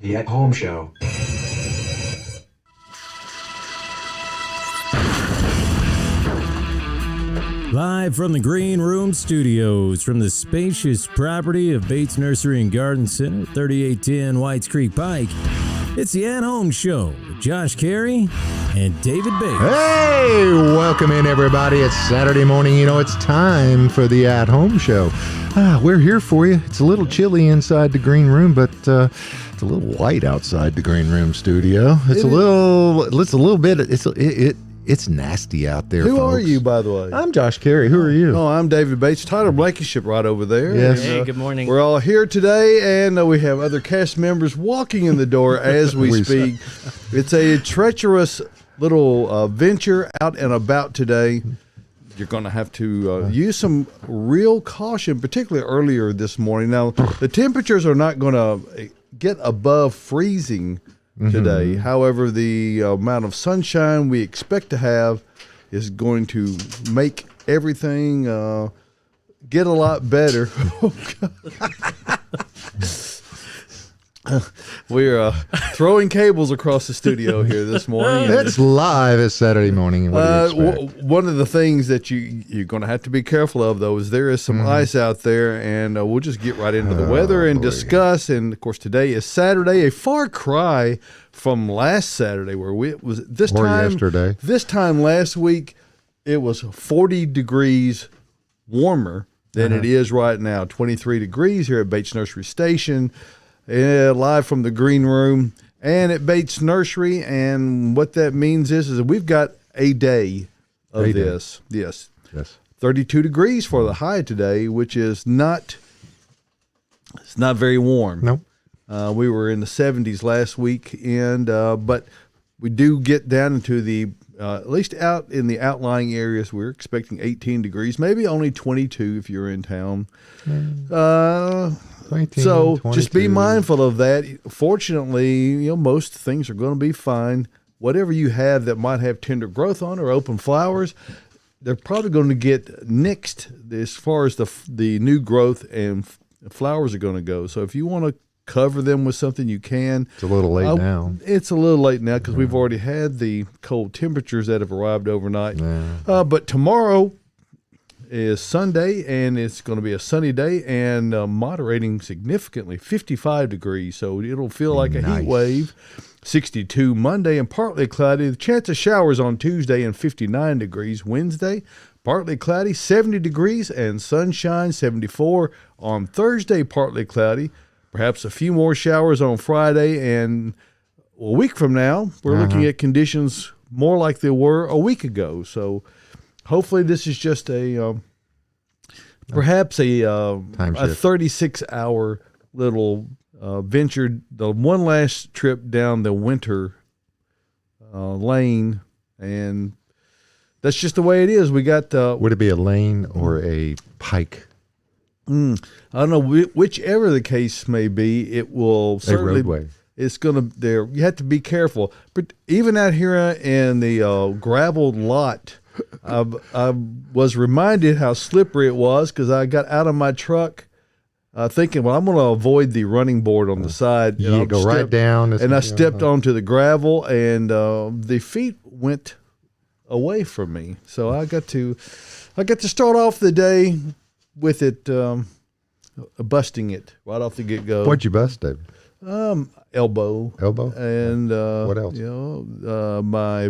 The At Home Show. Live from the Green Room Studios, from the spacious property of Bates Nursery and Garden Center, 3810 Whites Creek Pike, it's the At Home Show with Josh Cary and David Bates. Hey, welcome in, everybody. It's Saturday morning. You know, it's time for the At Home Show. We're here for you. It's a little chilly inside the Green Room, but it's a little white outside the Green Room studio. It's nasty out there, Who folks. are you, by the way? I'm Josh Cary. Who are you? Oh, I'm David Bates. Tyler Blankenship right over there. Yes. Hey, good morning. We're all here today, and we have other cast members walking in the door as we speak. It's a treacherous little venture out and about today. You're going to have to use some real caution, particularly earlier this morning. Now, the temperatures are not going to get above freezing today. Mm-hmm. However, the amount of sunshine we expect to have is going to make everything get a lot better. We're throwing cables across the studio here this morning. It's live. It's Saturday morning. What do you expect? One of the things that you're going to have to be careful of, though, is there is some ice out there, and we'll just get right into the weather and discuss. And of course, today is Saturday, a far cry from last Saturday, where it was this Or time yesterday. This time last week, it was 40 degrees warmer than it is right now. 23 degrees here at Bates Nursery Station. Live from the Green Room and at Bates Nursery, and what that means is that we've got a day of this. Yes. 32 degrees for the high today, which is it's not very warm. Nope. We were in the 70s last week, and but we do get down into the at least out in the outlying areas. We're expecting 18 degrees, maybe only 22 if you're in town. 19, So 22. just be mindful of that. Fortunately, most things are going to be fine. Whatever you have that might have tender growth on or open flowers, they're probably going to get nixed as far as the new growth and flowers are going to go. So if you want to cover them with something, you can. It's a little late now. It's a little late now because we've already had the cold temperatures that have arrived overnight. Yeah. But tomorrow is Sunday, and it's going to be a sunny day and moderating significantly, 55 degrees. So it'll feel like a heat wave. 62 Monday and partly cloudy. The chance of showers on Tuesday and 59 degrees. Wednesday, partly cloudy, 70 degrees, and sunshine, 74. On Thursday, partly cloudy. Perhaps a few more showers on Friday, and a week from now, we're looking at conditions more like they were a week ago. So hopefully this is just perhaps a 36-hour little venture, the one last trip down the winter lane, and that's just the way it is. We got Would it be a lane or a pike? I don't know, whichever the case may be, it will certainly. A roadway. It's going to there. You have to be careful. But even out here in the gravel lot, I was reminded how slippery it was because I got out of my truck thinking, well, I'm going to avoid the running board on the side. You go right down. And I stepped onto the gravel, and the feet went away from me. So I got to start off the day with it busting it right off the get-go. What'd you bust, David? Elbow. And what else? My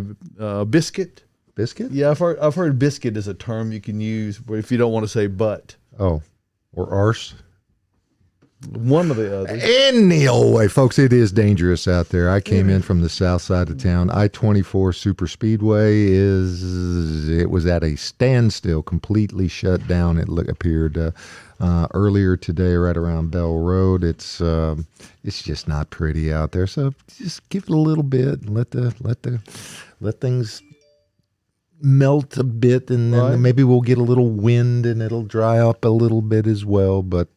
biscuit. Biscuit? Yeah, I've heard biscuit is a term you can use if you don't want to say butt. Oh, or arse. One of the others. Any old way, folks, it is dangerous out there. I came in from the south side of town. I-24 Super Speedway was at a standstill, completely shut down. It appeared earlier today, right around Bell Road. It's just not pretty out there. So just give it a little bit and let things melt a bit, and then maybe we'll get a little wind and it'll dry up a little bit as well. But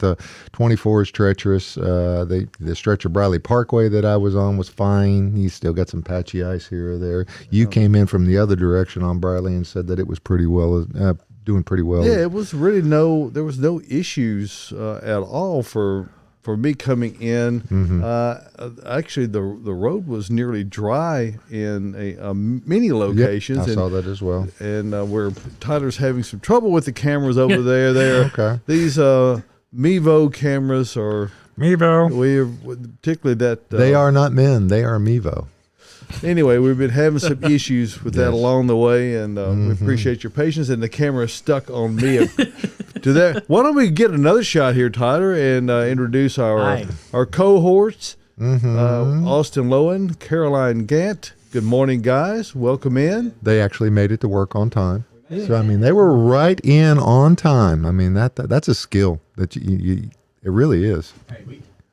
24 is treacherous. The stretch of Briley Parkway that I was on was fine. You still got some patchy ice here or there. You came in from the other direction on Briley and said that it was pretty well, doing pretty well. Yeah, it was really there was no issues at all for for me coming in. Actually, the road was nearly dry in many locations. Yep, I saw that as well. And where Tyler's having some trouble with the cameras over there. Okay. These Mevo cameras are particularly that they are not men; they are Mevo. Anyway, we've been having some issues with that along the way, and we appreciate your patience. And the camera is stuck on me. To that, why don't we get another shot here, Tyler, and introduce our cohorts: Austin Lowen, Caroline Gant. Good morning, guys. Welcome in. They actually made it to work on time. Yeah. So I mean, they were right in on time. I mean, that's a skill that it really is.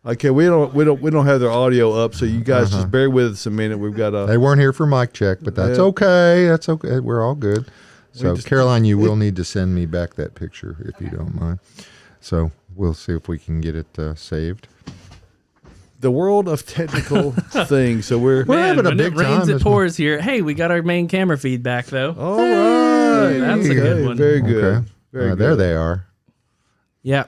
Okay, we don't have their audio up, so you guys just bear with us a minute. We've got They weren't here for mic check, but that's okay. That's okay. We're all good. So Caroline, you will need to send me back that picture if you don't mind. So we'll see if we can get it saved. The world of technical things. So we're having a big time. When it rains, it pours here. Hey, we got our main camera feedback though. All right, that's a good one. Very good. Okay. Very good. There they are. Yeah.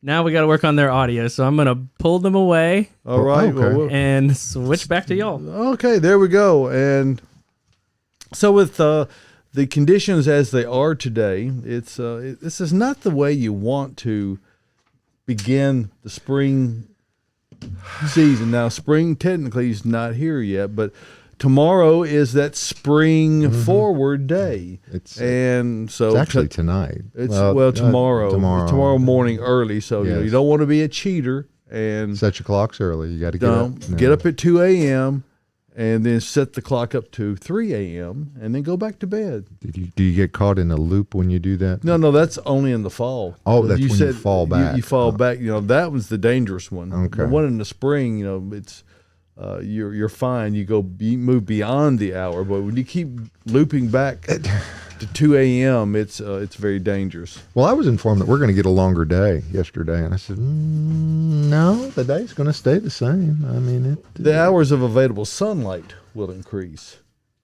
Now we got to work on their audio, so I'm going to pull them away. All right. Okay. And switch back to y'all. Okay, there we go. And so with the conditions as they are today, this is not the way you want to begin the spring season. Now, spring technically is not here yet, but tomorrow is that spring forward day. It's actually tonight. It's tomorrow morning early. So you don't want to be a cheater and set your clocks early. You got to get up at 2 a.m. and then set the clock up to 3 a.m. and then go back to bed. Do you get caught in a loop when you do that? No, that's only in the fall. Oh, that's when you fall back. You fall back. That was the dangerous one. Okay. The one in the spring, it's you're fine. You move beyond the hour, but when you keep looping back to 2 a.m., it's very dangerous. Well, I was informed that we're going to get a longer day yesterday, and I said, no, the day's going to stay the same. I mean, the hours of available sunlight will increase,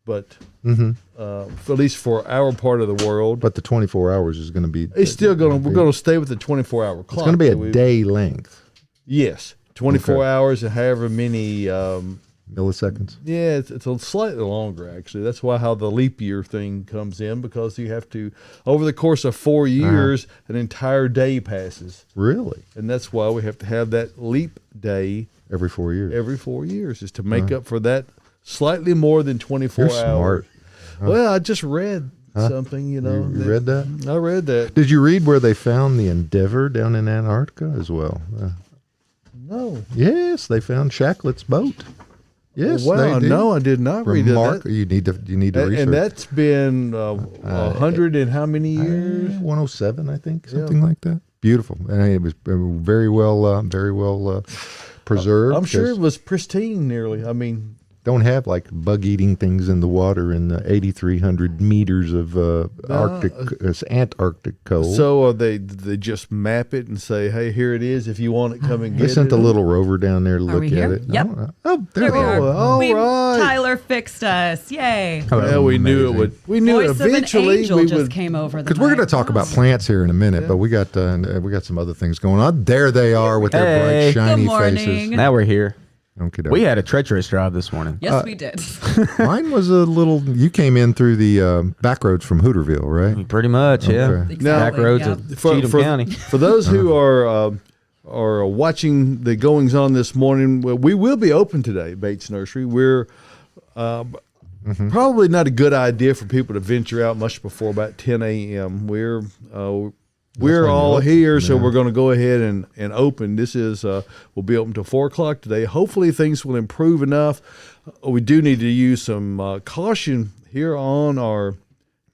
but at least for our part of the world. But the 24 hours is going to be. It's still going to. We're going to stay with the 24-hour clock. It's going to be a day length. Yes. 24 hours and however many milliseconds. Yeah, it's a slightly longer actually. That's how the leap year thing comes in, because you have to, over the course of 4 years, an entire day passes. Really? And that's why we have to have that leap day every 4 years. Every 4 years is to make up for that slightly more than 24 You're hours. Smart. Well, I just read something, You read that? I read that. Did you read where they found the Endeavour down in Antarctica as well? No. Yes, they found Shacklett's boat. Yes, wow. they did. No, I did not read that. You need to research. And that's been 100 and how many years? 107, I think, something like that. Beautiful, and it was very well preserved. I'm sure it was pristine. Nearly. I mean, don't have like bug-eating things in the water in the 8,300 meters of Antarctic cold. So they just map it and say, hey, here it is. If you want it, come and get it. They sent a little rover down there to look at it. Yep. Oh, there we are. All right. Tyler fixed us. Yay. Well, we knew it would. We knew Voice eventually of an angel just came over. Because we're going to talk about plants here in a minute, but we got some other things going on. There they are with their bright, shiny faces. Now we're here. Okay, we had a treacherous drive this morning. Yes, we did. Mine was a little. You came in through the back roads from Hooterville, right? Pretty much, yeah. Exactly. Back roads of Cheatham County. For those who are watching the goings on this morning, we will be open today, Bates Nursery. We're probably not a good idea for people to venture out much before about 10 a.m. We're all here, so we're going to go ahead and open. This is we'll be open till 4 o'clock today. Hopefully things will improve enough. We do need to use some caution here on our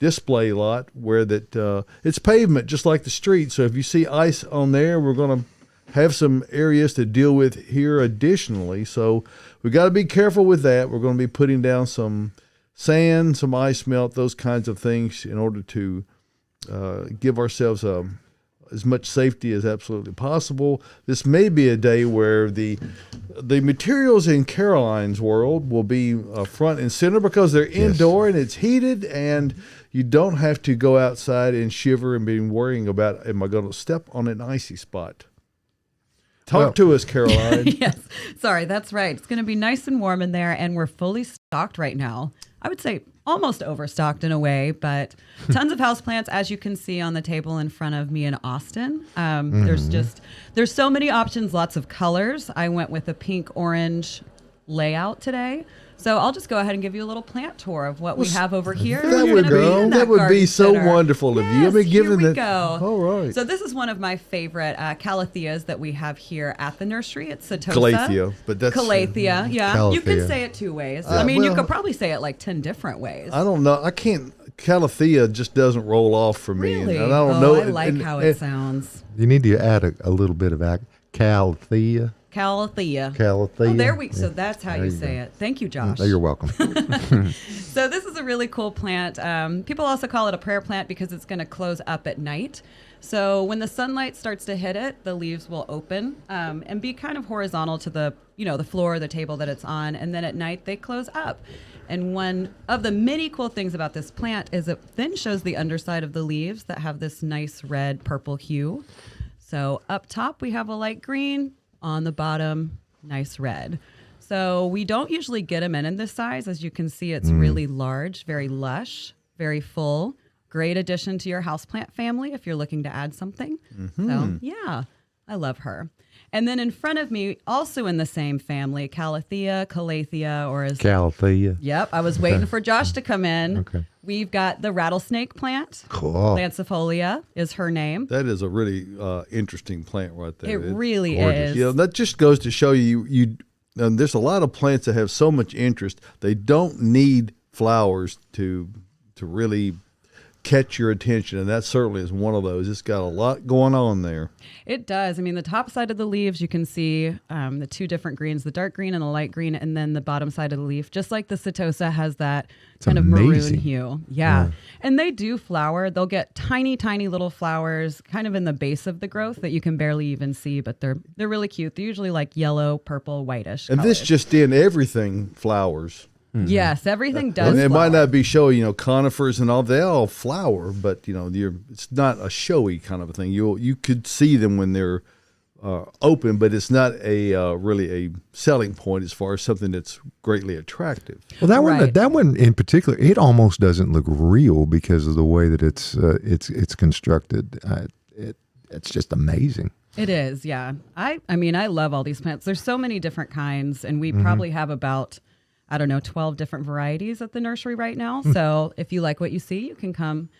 display lot where that it's pavement just like the street. So if you see ice on there, we're going to have some areas to deal with here additionally. So we've got to be careful with that. We're going to be putting down some sand, some ice melt, those kinds of things in order to give ourselves as much safety as absolutely possible. This may be a day where the materials in Caroline's world will be front and center because they're indoor and it's heated, and you don't have to go outside and shiver and be worrying about, am I going to step on an icy spot? Talk to us, Caroline. Yes. Sorry, that's right. It's going to be nice and warm in there, and we're fully stocked right now. I would say almost overstocked in a way, but tons of houseplants, as you can see on the table in front of me in Austin. There's so many options, lots of colors. I went with a pink orange layout today. So I'll just go ahead and give you a little plant tour of what we have over here. That would be so wonderful of you. Yes, here we that. go. All right. So this is one of my favorite calatheas that we have here at the nursery. It's Setosa. Calathea, but that's Calathea. Yeah, Calathea. you can say it 2 ways. You could probably say it like 10 different ways. I don't know. I can't. Calathea just doesn't roll off for me. Really? And I don't know. I like how it sounds. You need to add a little bit of Calathea. Calathea. Calathea. Oh, there we. So Yeah. that's how There you you say go. it. Thank you, Josh. Oh, you're welcome. So this is a really cool plant. People also call it a prayer plant because it's going to close up at night. So when the sunlight starts to hit it, the leaves will open and be kind of horizontal to the floor or the table that it's on. And then at night they close up. And one of the many cool things about this plant is it then shows the underside of the leaves that have this nice red purple hue. So up top we have a light green, on the bottom, nice red. So we don't usually get them in this size. As you can see, it's really large, very lush, very full. Great addition to your houseplant family if you're looking to add something. So yeah, I love her. And then in front of me, also in the same family, Calathea, or as Calathea. Yep, I was waiting for Josh to come in. Okay. We've got the rattlesnake plant. Cool. Lancifolia is her name. That is a really interesting plant right there. It really gorgeous. is. You know, that just goes to show you there's a lot of plants that have so much interest. They don't need flowers to really catch your attention, and that certainly is one of those. It's got a lot going on there. It does. I mean, the top side of the leaves, you can see the 2 different greens, the dark green and the light green, and then the bottom side of the leaf, just like the Setosa, has that kind of maroon amazing. hue. Yeah. And they do flower. They'll get tiny, tiny little flowers kind of in the base of the growth that you can barely even see, but they're really cute. They're usually like yellow, purple, whitish And colors. this just in, everything flowers. Yes, everything does And it might flower. not be showy, conifers and all, they all flower, but it's not a showy kind of a thing. You could see them when they're open, but it's not really a selling point as far as something that's greatly attractive. Well, Right. that one in particular, it almost doesn't look real because of the way that it's constructed. It's just amazing. It is, yeah. I mean, I love all these plants. There's so many different kinds, and we probably have about 12 different varieties at the nursery right now. So if you like what you see, you can come,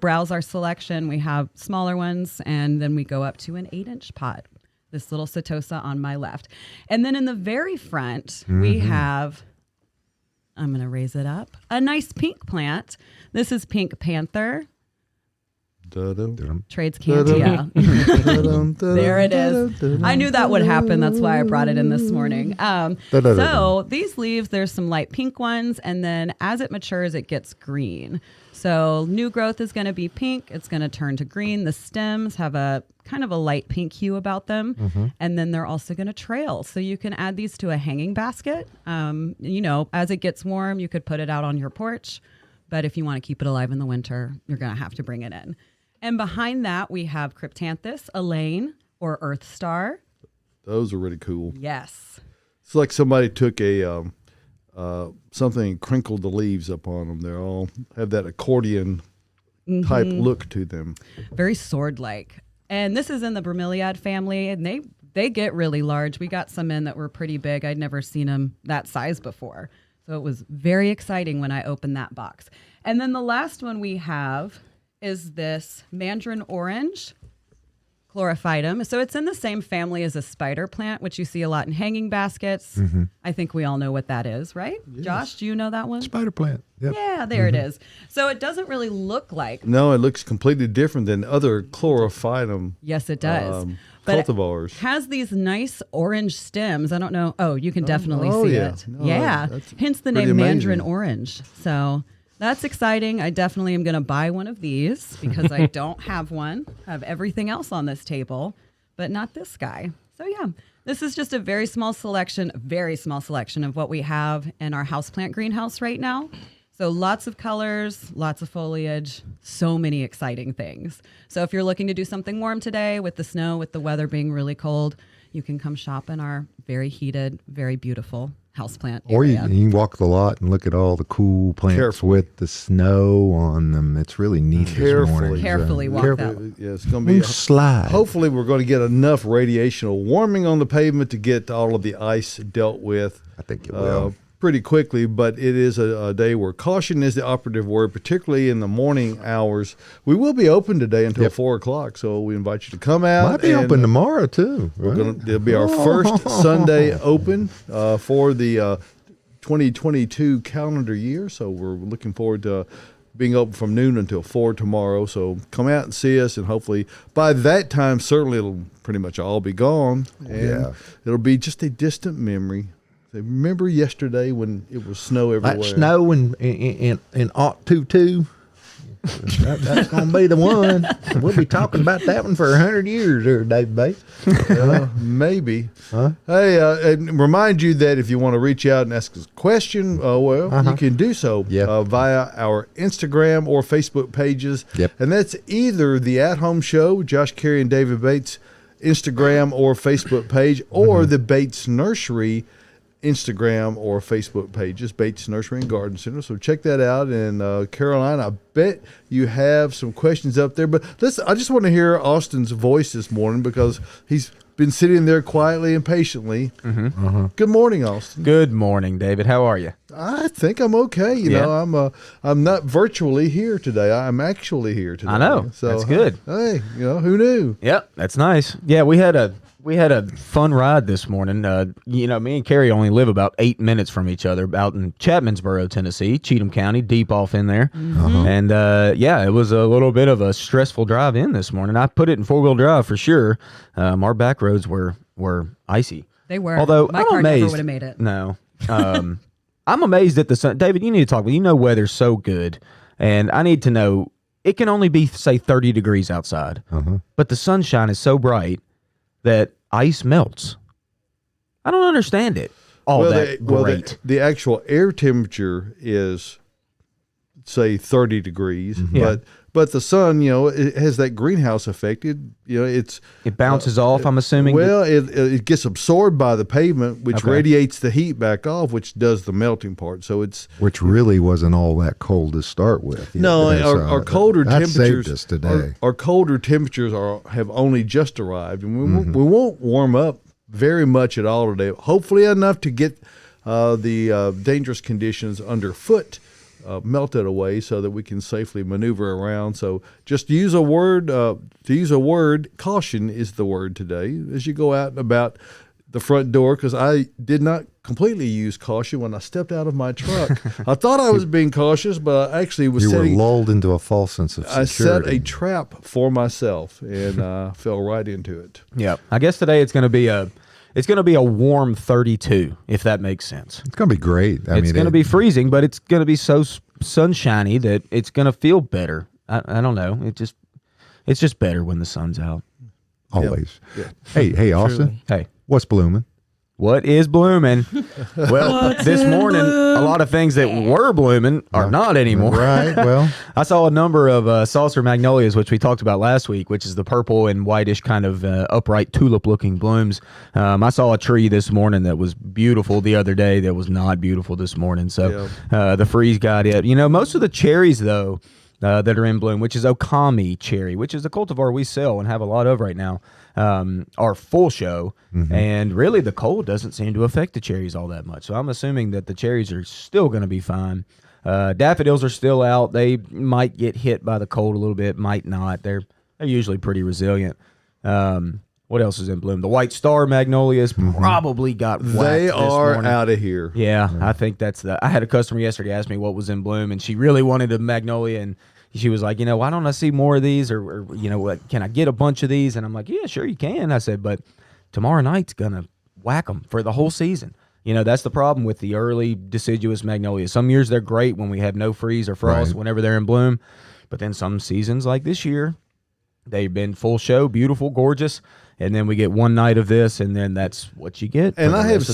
browse our selection. We have smaller ones, and then we go up to an 8-inch pot. This little Setosa on my left. And then in the very front, we have, I'm going to raise it up, a nice pink plant. This is Pink Panther. Trades Cantia. There it is. I knew that would happen. That's why I brought it in this morning. So these leaves, there's some light pink ones, and then as it matures, it gets green. So new growth is going to be pink. It's going to turn to green. The stems have a kind of a light pink hue about them, and then they're also going to trail. So you can add these to a hanging basket. As it gets warm, you could put it out on your porch. But if you want to keep it alive in the winter, you're going to have to bring it in. And behind that, we have Cryptanthus, Elaine, or Earth Star. Those are really cool. Yes. It's like somebody took a something and crinkled the leaves up on them. They all have that accordion type look to them. Very sword-like. And this is in the bromeliad family, and they get really large. We got some in that were pretty big. I'd never seen them that size before. So it was very exciting when I opened that box. And then the last one we have is this mandarin orange, chlorophytum. So it's in the same family as a spider plant, which you see a lot in hanging baskets. I think we all know what that is, right? Yes. Josh, do you know that one? Spider plant. Yep. Yeah, there it is. So it doesn't really look like. No, it looks completely different than other chlorophytum. Yes, it does. But cultivars. It has these nice orange stems. I don't know. Oh, you can definitely see it. No, yeah. pretty Hence the name amazing. Mandarin Orange. So that's exciting. I definitely am going to buy one of these because I don't have one. I have everything else on this table, but not this guy. So yeah, this is just a very small selection of what we have in our houseplant greenhouse right now. So lots of colors, lots of foliage, so many exciting things. So if you're looking to do something warm today with the snow, with the weather being really cold, you can come shop in our very heated, very beautiful houseplant Or you area. can walk the lot and look at all the cool plants Carefully. with the snow on them. It's really neat this morning. Carefully walk that. Yeah, it's going to be slide. Hopefully, we're going to get enough radiational warming on the pavement to get all of the ice dealt with. I think it will. Pretty quickly, but it is a day where caution is the operative word, particularly in the morning hours. We will be open today until 4 o'clock, so we invite you to come out. Might be open tomorrow, too. Right? It'll be our first Sunday open for the 2022 calendar year, so we're looking forward to being open from noon until 4 tomorrow. So come out and see us, and hopefully by that time, certainly it'll pretty much all be gone, and it'll be just a distant memory. Remember yesterday when it was snow everywhere? That snow in Ought 22. That's going to be the one. We'll be talking about that one for 100 years there, Dave Bates. Maybe. Huh? Hey, and remind you that if you want to reach out and ask us a question, you can do so via our Instagram or Facebook pages. Yep. And that's either the At Home Show, Josh Cary and David Bates, Instagram or Facebook page, or the Bates Nursery Instagram or Facebook pages, Bates Nursery and Garden Center. So check that out. And Caroline, I bet you have some questions up there. But I just want to hear Austin's voice this morning because he's been sitting there quietly and patiently. Good morning, Austin. Good morning, David. How are you? I think I'm okay. You know, I'm not virtually here today. I'm actually here today. I know. So, that's good. Hey, who knew? Yep, that's nice. Yeah, we had a fun ride this morning. Me and Cary only live about 8 minutes from each other, out in Chapmansboro, Tennessee, Cheatham County, deep off in there. And it was a little bit of a stressful drive in this morning. I put it in 4-wheel drive for sure. Our back roads were icy. They were. Although my I'm car amazed. never would have made it. No. I'm amazed at the sun. David, you need to talk about. You know weather's so good, and I need to know. It can only be, say, 30 degrees outside, but the sunshine is so bright that ice melts. I don't understand it. The actual air temperature is, say, 30 degrees, but the sun, it has that greenhouse effect. It bounces off. I'm assuming. Well, it gets absorbed by the pavement, which radiates the heat back off, which does the melting part. So which really wasn't all that cold to start with. No, our colder temperatures saved us today. Our colder temperatures have only just arrived, and we won't warm up very much at all today. Hopefully enough to get the dangerous conditions underfoot melted away so that we can safely maneuver around. So just use a word, caution is the word today as you go out and about the front door, because I did not completely use caution when I stepped out of my truck. I thought I was being cautious, but I actually was were lulled into a false sense of security. I set a trap for myself and fell right into it. Yeah. I guess today it's going to be a warm 32, if that makes sense. It's going to be great. It's going to be freezing, but it's going to be so sunshiny that it's going to feel better. I don't know. It's just better when the sun's out. Always. Yeah. Hey, Austin. Hey. What's blooming? What is blooming? Well, this morning, a lot of things that were blooming are not anymore. Right, well. I saw a number of saucer magnolias, which we talked about last week, which is the purple and whitish kind of upright tulip-looking blooms. I saw a tree this morning that was beautiful the other day that was not beautiful this morning. So the freeze got it. Most of the cherries, though, that are in bloom, which is Okami cherry, which is a cultivar we sell and have a lot of right now, are full show. And really the cold doesn't seem to affect the cherries all that much. So I'm assuming that the cherries are still going to be fine. Daffodils are still out. They might get hit by the cold a little bit, might not. They're usually pretty resilient. What else is in bloom? The white star magnolias probably got whacked They are this morning. out of here. Yeah, I think that's I had a customer yesterday ask me what was in bloom, and she really wanted a magnolia, and she was like, why don't I see more of these, or what? Can I get a bunch of these? And I'm like, yeah, sure you can. I said, but tomorrow night's gonna whack them for the whole season. That's the problem with the early deciduous magnolias. Some years they're great when we have no freeze or frost, whenever they're in bloom, but then some seasons like this year, They've been full show, beautiful, gorgeous. And then we get one night of this, and then that's what you get. And I have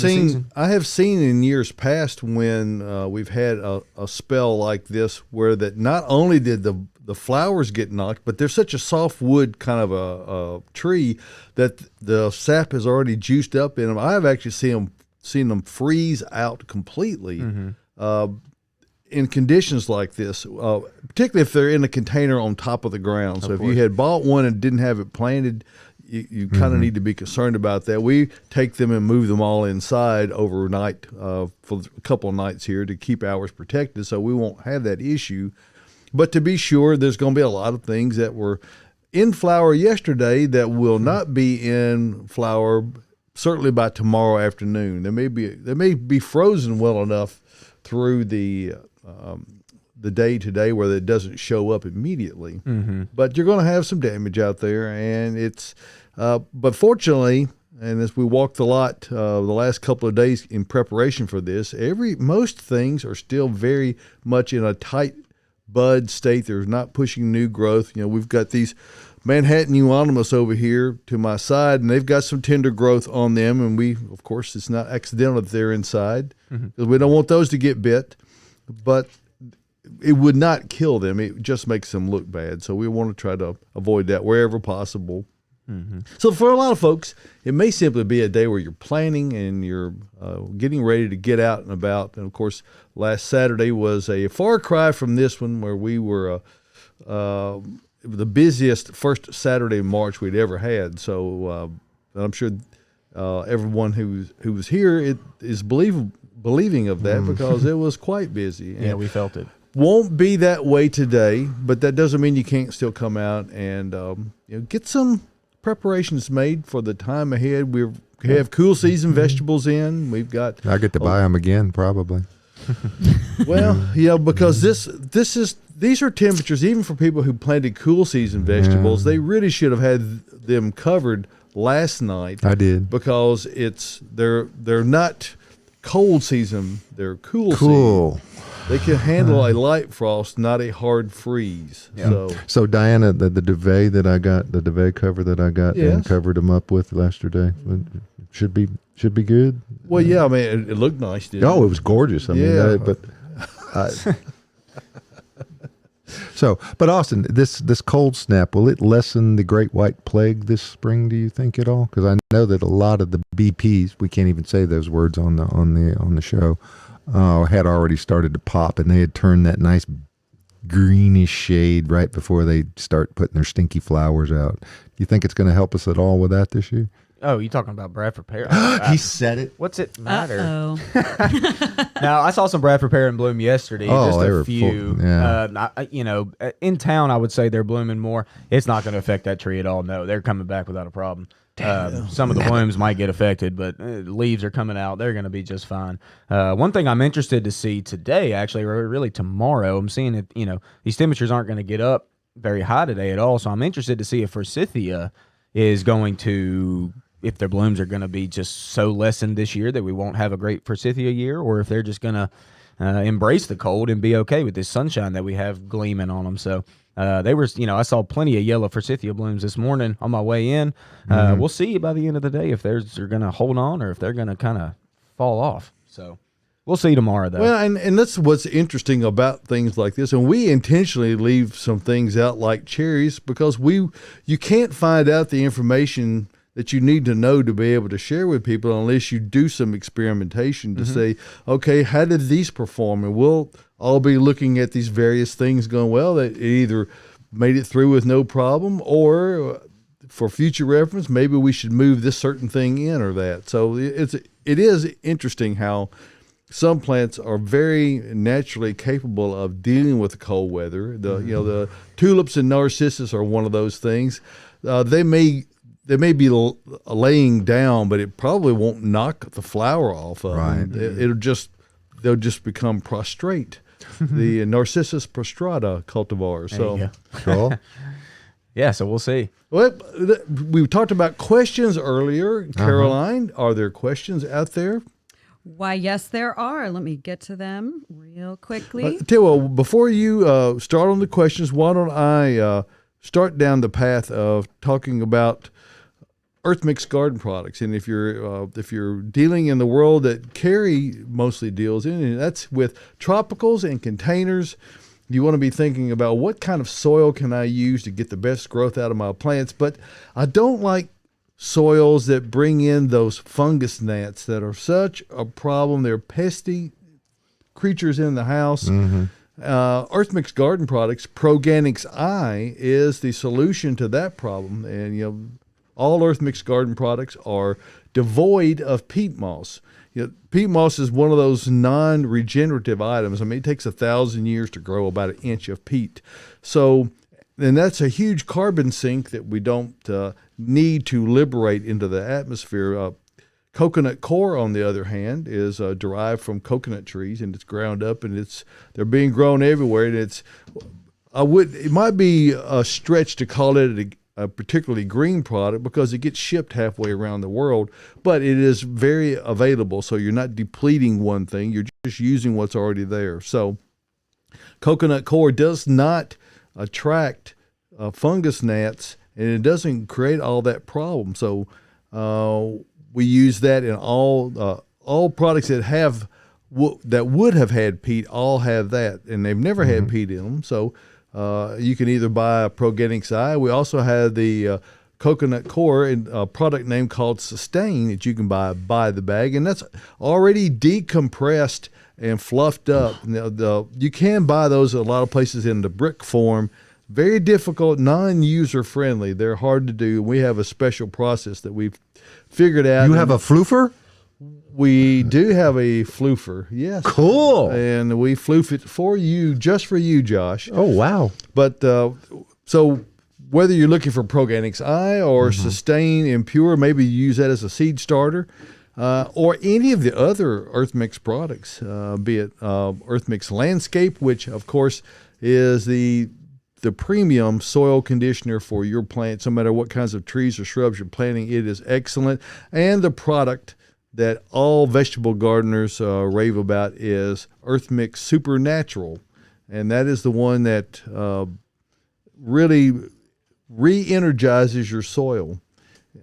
seen in years past when we've had a spell like this where that not only did the flowers get knocked, but there's such a soft wood kind of a tree that the sap has already juiced up in them. I've actually seen them freeze out completely in conditions like this, particularly if they're in a container on top of the ground. So if you had bought one and didn't have it planted, you kind of need to be concerned about that. We take them and move them all inside overnight for a couple of nights here to keep ours protected, so we won't have that issue. But to be sure, there's going to be a lot of things that were in flower yesterday that will not be in flower certainly by tomorrow afternoon. They may be frozen well enough through the day today where it doesn't show up immediately. But you're going to have some damage out there, and it's but fortunately, and as we walked the lot the last couple of days in preparation for this, most things are still very much in a tight bud state. They're not pushing new growth. We've got these Manhattan euonymus over here to my side, and they've got some tender growth on them, and of course, it's not accidental that they're inside because we don't want those to get bit, but it would not kill them. It just makes them look bad. So we want to try to avoid that wherever possible. So for a lot of folks, it may simply be a day where you're planning and you're getting ready to get out and about. And of course, last Saturday was a far cry from this one, where we were the busiest first Saturday in March we'd ever had. So I'm sure everyone who was here is believing of that because it was quite busy. Yeah, we felt it. Won't be that way today, but that doesn't mean you can't still come out and get some preparations made for the time ahead. We have cool season vegetables in. We've got. I get to buy them again, probably. Well, because these are temperatures even for people who planted cool season vegetables. They really should have had them covered last night. I did, because they're not cold season. They're cool season. They can handle a light frost, not a hard freeze. Yeah. So Diana, the duvet that I got, the duvet cover that I got and covered them up with yesterday, should be good. Well, yeah, I mean, it looked nice, didn't it? Oh, it was gorgeous. I mean, but Austin, this cold snap, will it lessen the Great White Plague this spring? Do you think at all? Because I know that a lot of the BPs, we can't even say those words on the show, had already started to pop, and they had turned that nice greenish shade right before they start putting their stinky flowers out. Do you think it's going to help us at all with that this year? Oh, you talking about Bradford pear? He said it. What's it matter? Uh-oh. Now, I saw some Bradford pear in bloom yesterday. Just a few. In town, I would say they're blooming more. It's not going to affect that tree at all. No, they're coming back without a problem. Some of the blooms might get affected, but leaves are coming out. They're going to be just fine. One thing I'm interested to see today, actually, or really tomorrow, I'm seeing it, these temperatures aren't going to get up very high today at all. So I'm interested to see if forsythia is going to, if their blooms are going to be just so lessened this year that we won't have a great forsythia year, or if they're just going to embrace the cold and be okay with this sunshine that we have gleaming on them. So they were, I saw plenty of yellow forsythia blooms this morning on my way in. We'll see by the end of the day if they're going to hold on or if they're going to kind of fall off. So we'll see tomorrow, though. Well, and that's what's interesting about things like this. And we intentionally leave some things out like cherries because you can't find out the information that you need to know to be able to share with people unless you do some experimentation to say, okay, how did these perform? And we'll all be looking at these various things going, well, it either made it through with no problem, or for future reference, maybe we should move this certain thing in or that. So it is interesting how some plants are very naturally capable of dealing with the cold weather. The tulips and narcissus are one of those things. They may be laying down, but it probably won't knock the flower off of them. They'll just become prostrate. The Narcissus prostrata cultivar. So, cool. Yeah, so we'll see. Well, we talked about questions earlier. Caroline, are there questions out there? Why, yes, there are. Let me get to them real quickly. Before you start on the questions, why don't I start down the path of talking about Earth Mix garden products. And if you're dealing in the world that Cary mostly deals in, and that's with tropicals and containers, you want to be thinking about what kind of soil can I use to get the best growth out of my plants. But I don't like soils that bring in those fungus gnats that are such a problem. They're pesky creatures in the house. Earth Mix garden products, Proganics I, is the solution to that problem. And all Earth Mix garden products are devoid of peat moss. Peat moss is one of those non-regenerative items. I mean, it takes 1,000 years to grow about an inch of peat. So, and that's a huge carbon sink that we don't need to liberate into the atmosphere. Coconut coir, on the other hand, is derived from coconut trees, and it's ground up, and they're being grown everywhere. And it might be a stretch to call it a particularly green product because it gets shipped halfway around the world, but it is very available. So you're not depleting one thing; you're just using what's already there. So, coconut coir does not attract fungus gnats, and it doesn't create all that problem. So we use that in all products that that would have had peat. All have that, and they've never had peat in them. So you can either buy a Proganics I. We also have the coconut coir in a product name called Sustain that you can buy by the bag, and that's already decompressed and fluffed up. You can buy those at a lot of places in the brick form. Very difficult, non-user friendly. They're hard to do. We have a special process that we've figured out. You have a floofer? We do have a floofer, yes. Cool. And we floof it for you, just for you, Josh. Oh, wow. But so whether you're looking for Proganics I or Sustain Impure, maybe you use that as a seed starter, or any of the other Earth Mix products, be it Earth Mix Landscape, which, of course, is the premium soil conditioner for your plants, no matter what kinds of trees or shrubs you're planting. It is excellent. And the product that all vegetable gardeners rave about is Earth Mix Supernatural. And that is the one that really re-energizes your soil.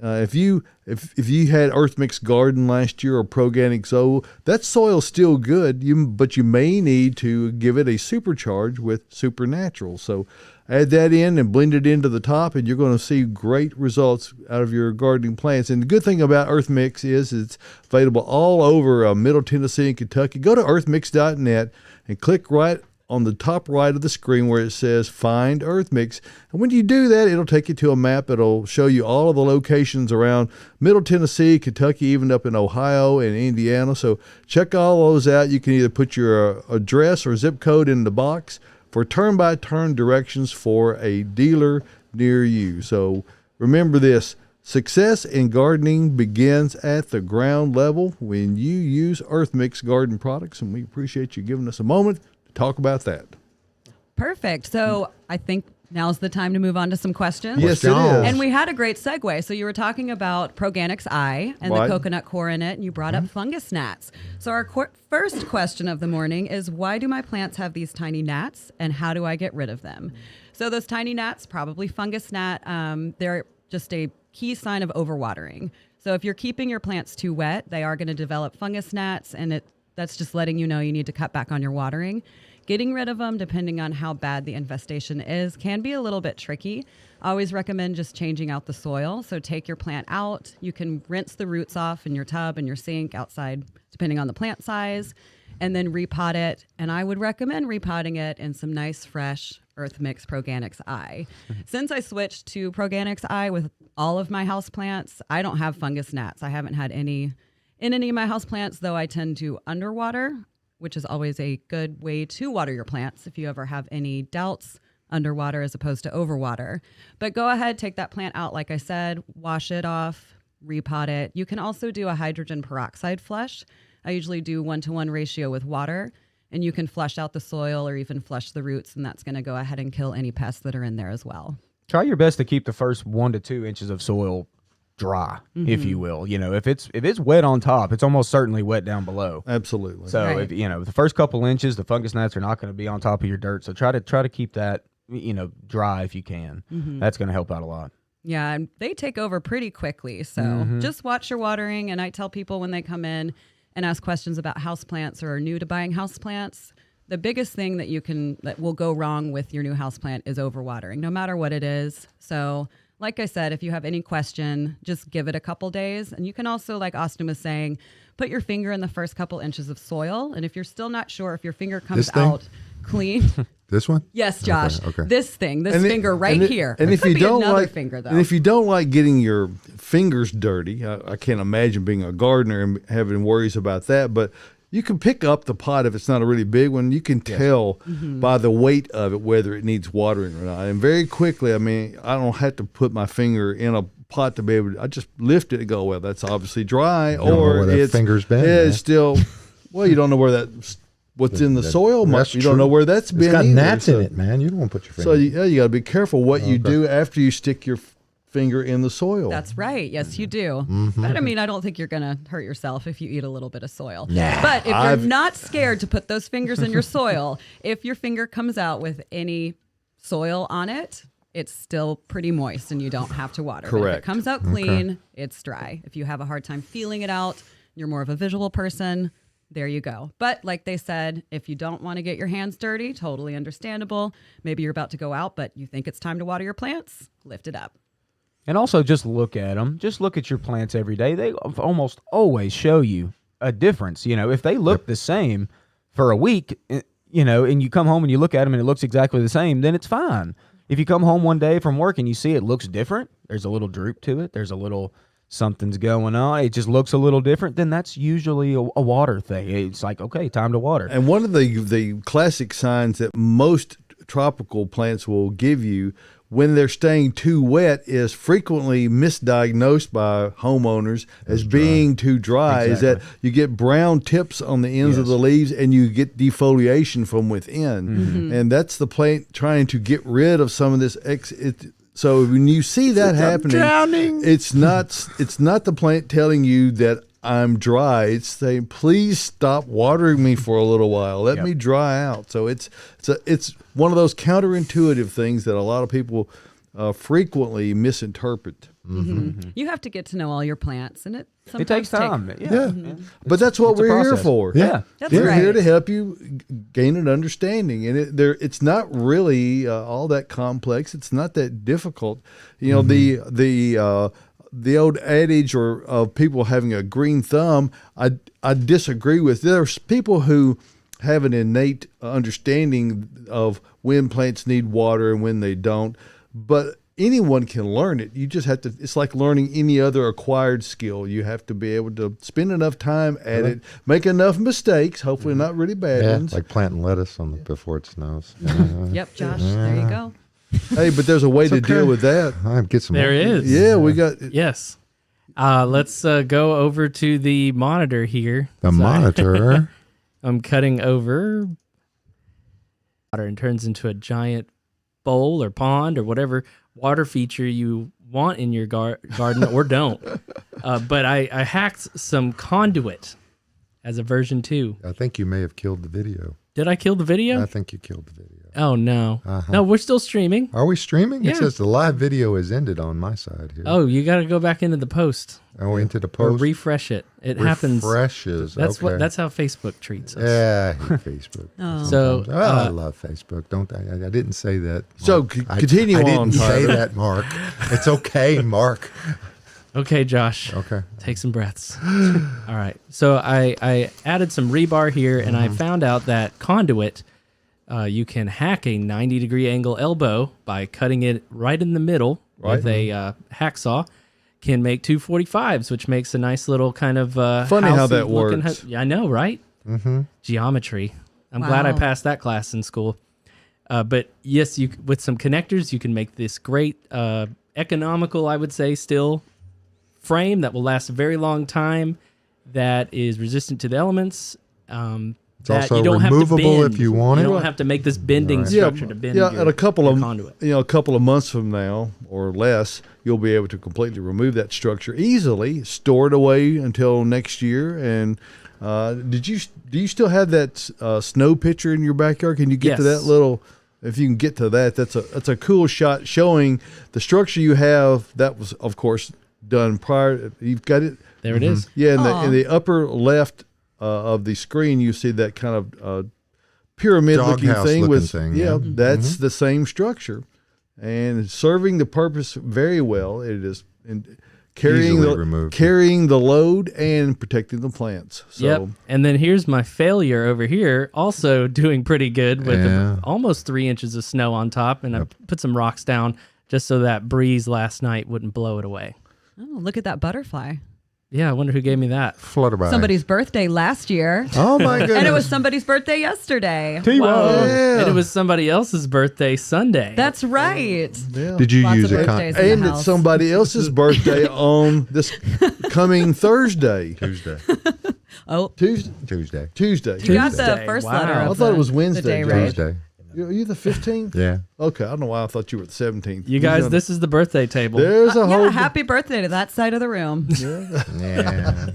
If you had Earth Mix Garden last year or Proganics O, that soil's still good, but you may need to give it a supercharge with Supernatural. So add that in and blend it into the top, and you're going to see great results out of your gardening plants. And the good thing about Earth Mix is it's available all over Middle Tennessee and Kentucky. Go to earthmix.net and click right on the top right of the screen where it says Find Earth Mix. And when you do that, it'll take you to a map. It'll show you all of the locations around Middle Tennessee, Kentucky, even up in Ohio and Indiana. So check all those out. You can either put your address or zip code in the box for turn-by-turn directions for a dealer near you. So remember this. Success in gardening begins at the ground level when you use Earth Mix garden products, and we appreciate you giving us a moment talk about that. Perfect. So I think now's the time to move on to some questions. Yes, it is. And we had a great segue. So you were talking about Proganics I and Right. the coconut coir in it, and you brought up fungus gnats. So our first question of the morning is, why do my plants have these tiny gnats, and how do I get rid of them? So those tiny gnats, probably fungus gnat, they're just a key sign of overwatering. So if you're keeping your plants too wet, they are going to develop fungus gnats, and that's just letting you know you need to cut back on your watering. Getting rid of them, depending on how bad the infestation is, can be a little bit tricky. I always recommend just changing out the soil. So take your plant out. You can rinse the roots off in your tub and your sink outside, depending on the plant size, and then repot it. And I would recommend repotting it in some nice, fresh Earth Mix Proganics I. Since I switched to Proganics I with all of my house plants, I don't have fungus gnats. I haven't had any in any of my house plants, though I tend to underwater, which is always a good way to water your plants if you ever have any doubts, underwater as opposed to overwater. But go ahead, take that plant out, like I said, wash it off, repot it. You can also do a hydrogen peroxide flush. I usually do 1-to-1 ratio with water, and you can flush out the soil or even flush the roots, and that's going to go ahead and kill any pests that are in there as well. Try your best to keep the first 1 to 2 inches of soil dry, if you will. You know, if it's wet on top, it's almost certainly wet down below. Absolutely. So Right. if the first couple inches, the fungus gnats are not going to be on top of your dirt. So try to keep that dry if you can. That's going to help out a lot. Yeah, and they take over pretty quickly. So just watch your watering. And I tell people when they come in and ask questions about houseplants or are new to buying houseplants, the biggest thing that will go wrong with your new houseplant is overwatering, no matter what it is. So like I said, if you have any question, just give it a couple days. And you can also, like Austin was saying, put your finger in the first couple inches of soil. And if you're still not sure if your finger comes out clean. This one? Yes, Josh. Okay. This finger right here. And if Could you be don't another like, finger, though. and if you don't like getting your fingers dirty, I can't imagine being a gardener and having worries about that. But you can pick up the pot if it's not a really big one. You can tell by the weight of it whether it needs watering or not. And very quickly, I mean, I don't have to put my finger in a pot to be able to. I just lift it and go, well, that's obviously dry, You don't know where that finger's been. It's still. Well, you don't know where what's in the soil much. You don't true. know where that's been. It's got either, gnats in it, man. You don't want to put your finger. So you got to be careful what you do after you stick your finger in the soil. That's right. Yes, you do. But I mean, I don't think you're going to hurt yourself if you eat a little bit of soil. Nah. But if you're not scared to put those fingers in your soil, if your finger comes out with any soil on it, it's still pretty moist and you don't have to water. But if Correct. it comes out clean, it's dry. If you have a hard time feeling it out, you're more of a visual person, there you go. But like they said, if you don't want to get your hands dirty, totally understandable. Maybe you're about to go out, but you think it's time to water your plants, lift it up. And also just look at them. Just look at your plants every day. They almost always show you a difference. If they look the same for a week, and you come home and you look at them and it looks exactly the same, then it's fine. If you come home one day from work and you see it looks different, there's a little droop to it, there's a little something's going on, it just looks a little different, then that's usually a water thing. It's like, okay, time to water. And one of the classic signs that most tropical plants will give you when they're staying too wet is frequently misdiagnosed by homeowners as being too dry. Is that you get brown tips on the ends of the leaves and you get defoliation from within. And that's the plant trying to get rid of some of this so when you see that happening, it's not the plant telling you that I'm dry. It's saying, please stop watering me for a little while. Let me dry out. So it's one of those counterintuitive things that a lot of people frequently misinterpret. You have to get to know all your plants, and it takes time. But that's what we're here for. Yeah. That's We're right. here to help you gain an understanding, and it's not really all that complex. It's not that difficult. The old adage of people having a green thumb, I disagree with. There's people who have an innate understanding of when plants need water and when they don't, but anyone can learn it. You just have to. It's like learning any other acquired skill. You have to be able to spend enough time at it, make enough mistakes, hopefully not really bad ones. Like planting lettuce before it snows. Yep, Josh, there you go. Hey, but there's a way to deal with that. I'll get some. There is. Yeah, we got. Yes. Let's go over to the monitor here. The monitor. I'm cutting over water and turns into a giant bowl or pond or whatever water feature you want in your garden or don't. But I hacked some conduit as a version 2. I think you may have killed the video. Did I kill the video? I think you killed the video. Oh, no. No, we're still streaming. Are we streaming? Yeah. It says the live video has ended on my side here. Oh, you got to go back into the post. Oh, into the Or post. refresh it. It happens. Refreshes. That's okay. that's how Facebook treats us. Yeah, I hate Facebook. So I love Facebook. Don't I didn't say that. So Mark. continue I on, didn't say Tyler. that, Mark. It's okay, Mark. Okay, Josh. Okay. Take some breaths. All right. So I added some rebar here, and I found out that conduit, you can hack a 90-degree angle elbow by cutting it right in the middle with a hacksaw. Can make 245s, which makes a nice little kind of Funny how that looking works. Yeah, I know, right? Geometry. I'm glad I passed that class in school. But yes, with some connectors, you can make this great economical, I would say, still frame that will last a very long time, that is resistant to the elements. It's also removable if you want it. You don't have to make this bending structure to bend Yeah, your, and a couple your of conduit. a couple of months from now or less, you'll be able to completely remove that structure easily, store it away until next year. And do you still have that snow picture in your backyard? Can you get to Yes. that little if you can get to that, that's a cool shot showing the structure you have. That was, of course, done prior. You've got it. There it is. Yeah, in the upper left of the screen, you see that kind of pyramid-looking thing. That's the same structure, and serving the purpose very well. It is carrying the load and protecting the plants. So, yep. And then here's my failure over here, also doing pretty good with almost 3 inches of snow on top, and I put some rocks down just so that breeze last night wouldn't blow it away. Oh, look at that butterfly. Yeah, I wonder who gave me that. Flutterby. Somebody's birthday last year. Oh my goodness. And it was somebody's birthday yesterday. Wow. Yeah. And it was somebody else's birthday Sunday. That's right. yeah. Did you Lots use of a birthdays con- in the And it's house. somebody else's birthday on this coming Thursday. Tuesday? Oh, Tuesday. Tuesday. you got the Tuesday. first Wow. letter of I thought it was the Wednesday, day, Josh. right? Tuesday. Are you the 15th? Yeah. Okay, I don't know why I thought you were the 17th. you guys, this is the birthday table. There's a whole. Yeah, happy birthday to that side of the room. Yeah.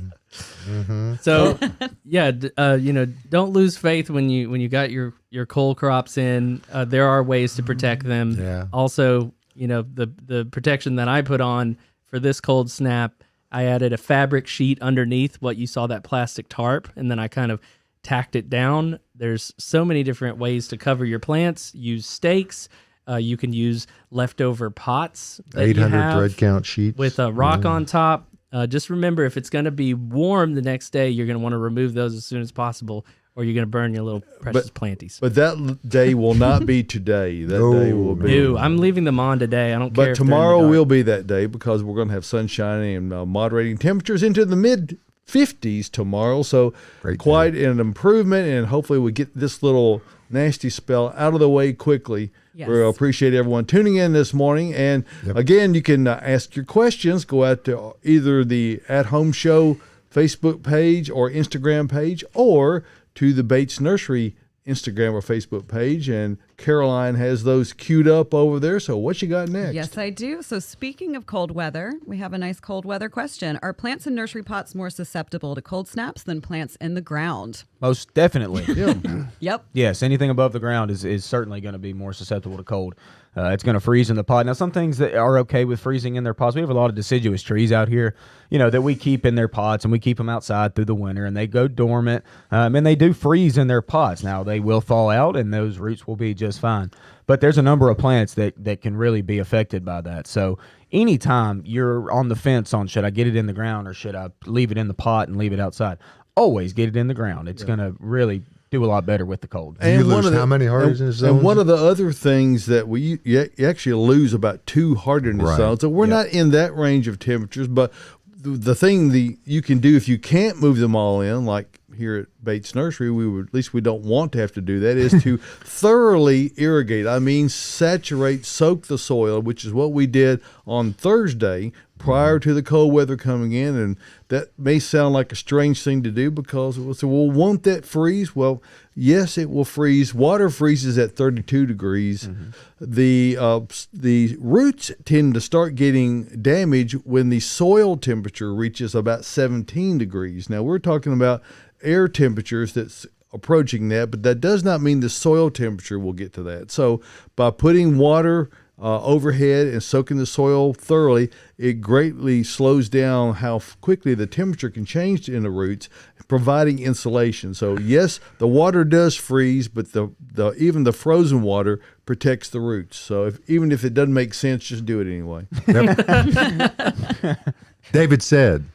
So, yeah, don't lose faith when you got your coal crops in. There are ways to protect them. Yeah. Also, the protection that I put on for this cold snap, I added a fabric sheet underneath what you saw, that plastic tarp, and then I kind of tacked it down. There's so many different ways to cover your plants. Use stakes. You can use leftover pots that 800 you have thread count sheets. with a rock on top. Just remember, if it's going to be warm the next day, you're going to want to remove those as soon as possible, or you're going to burn your little precious planties. But that day will not be today. That day will be. Ew, I'm leaving them on today. I don't care. But if they're in the tomorrow dark. will be that day because we're going to have sunshine and moderating temperatures into the mid 50s tomorrow. So Great quite an improvement, and hopefully we get this little nasty spell out of the way quickly. Yes. We appreciate everyone tuning in this morning. And again, you can ask your questions. Go out to either the At Home Show Facebook page or Instagram page, or to the Bates Nursery Instagram or Facebook page. And Caroline has those queued up over there. So what you got next? Yes, I do. So speaking of cold weather, we have a nice cold weather question. Are plants in nursery pots more susceptible to cold snaps than plants in the ground? Most definitely. Yep. Yes, anything above the ground is certainly going to be more susceptible to cold. It's going to freeze in the pot. Now, some things that are okay with freezing in their pots, we have a lot of deciduous trees out here, that we keep in their pots, and we keep them outside through the winter, and they go dormant, and they do freeze in their pots. Now, they will thaw out, and those roots will be just fine. But there's a number of plants that can really be affected by that. So anytime you're on the fence on should I get it in the ground or should I leave it in the pot and leave it outside, always get it in the ground. It's going to really do a lot better with the cold. And you lose how many hardiness zones? And one of the other things that you actually lose about 2 hardiness zones. So we're not in that range of temperatures, but the thing you can do if you can't move them all in, like here at Bates Nursery, at least we don't want to have to do that, is to thoroughly irrigate. I mean, saturate, soak the soil, which is what we did on Thursday prior to the cold weather coming in. And that may sound like a strange thing to do because we'll say, well, won't that freeze? Well, yes, it will freeze. Water freezes at 32 degrees. The roots tend to start getting damage when the soil temperature reaches about 17 degrees. Now, we're talking about air temperatures that's approaching that, but that does not mean the soil temperature will get to that. So by putting water overhead and soaking the soil thoroughly, it greatly slows down how quickly the temperature can change in the roots, providing insulation. So yes, the water does freeze, but even the frozen water protects the roots. So even if it doesn't make sense, just do it anyway. David said.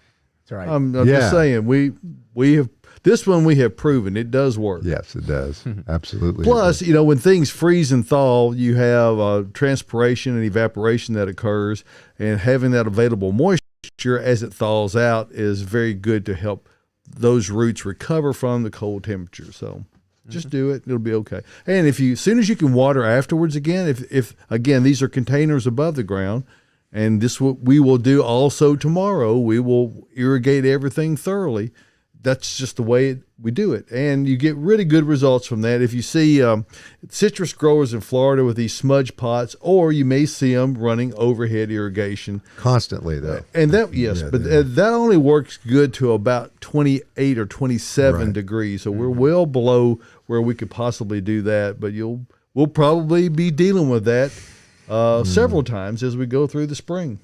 That's right. I'm just saying we have. This one we have proven it does work. Yes, it does. Absolutely. Plus, when things freeze and thaw, you have transpiration and evaporation that occurs, and having that available moisture as it thaws out is very good to help those roots recover from the cold temperature. So just do it. It'll be okay. And as soon as you can water afterwards again, if again, these are containers above the ground, and this we will do also tomorrow. We will irrigate everything thoroughly. That's just the way we do it. And you get really good results from that. If you see citrus growers in Florida with these smudge pots, or you may see them running overhead irrigation. Constantly, though. And that only works good to about 28 or 27 degrees. So we're well below where we could possibly do that. But we'll probably be dealing with that several times as we go through the spring.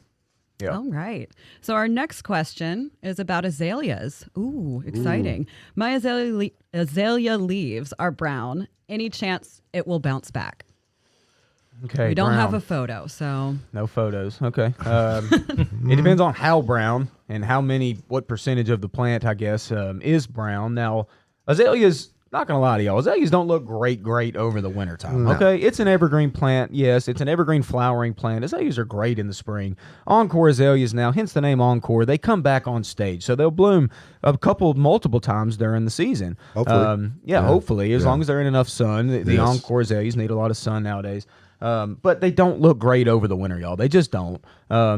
Yeah. All right. So our next question is about azaleas. Ooh, exciting. My azalea leaves are brown. Any chance it will bounce back? Okay. We don't have brown. a photo, so No photos. Okay. It depends on how brown and what percentage of the plant, I guess, is brown. Now, azaleas, not going to lie to y'all, azaleas don't look great over the wintertime. No. Okay. It's an evergreen plant. Yes, it's an evergreen flowering plant. Azaleas are great in the spring. Encore azaleas now, hence the name Encore, they come back on stage. So they'll bloom multiple times during the season. Hopefully. Hopefully, as long as they're in enough sun. The Yes. Encore azaleas need a lot of sun nowadays. But they don't look great over the winter, y'all. They just don't.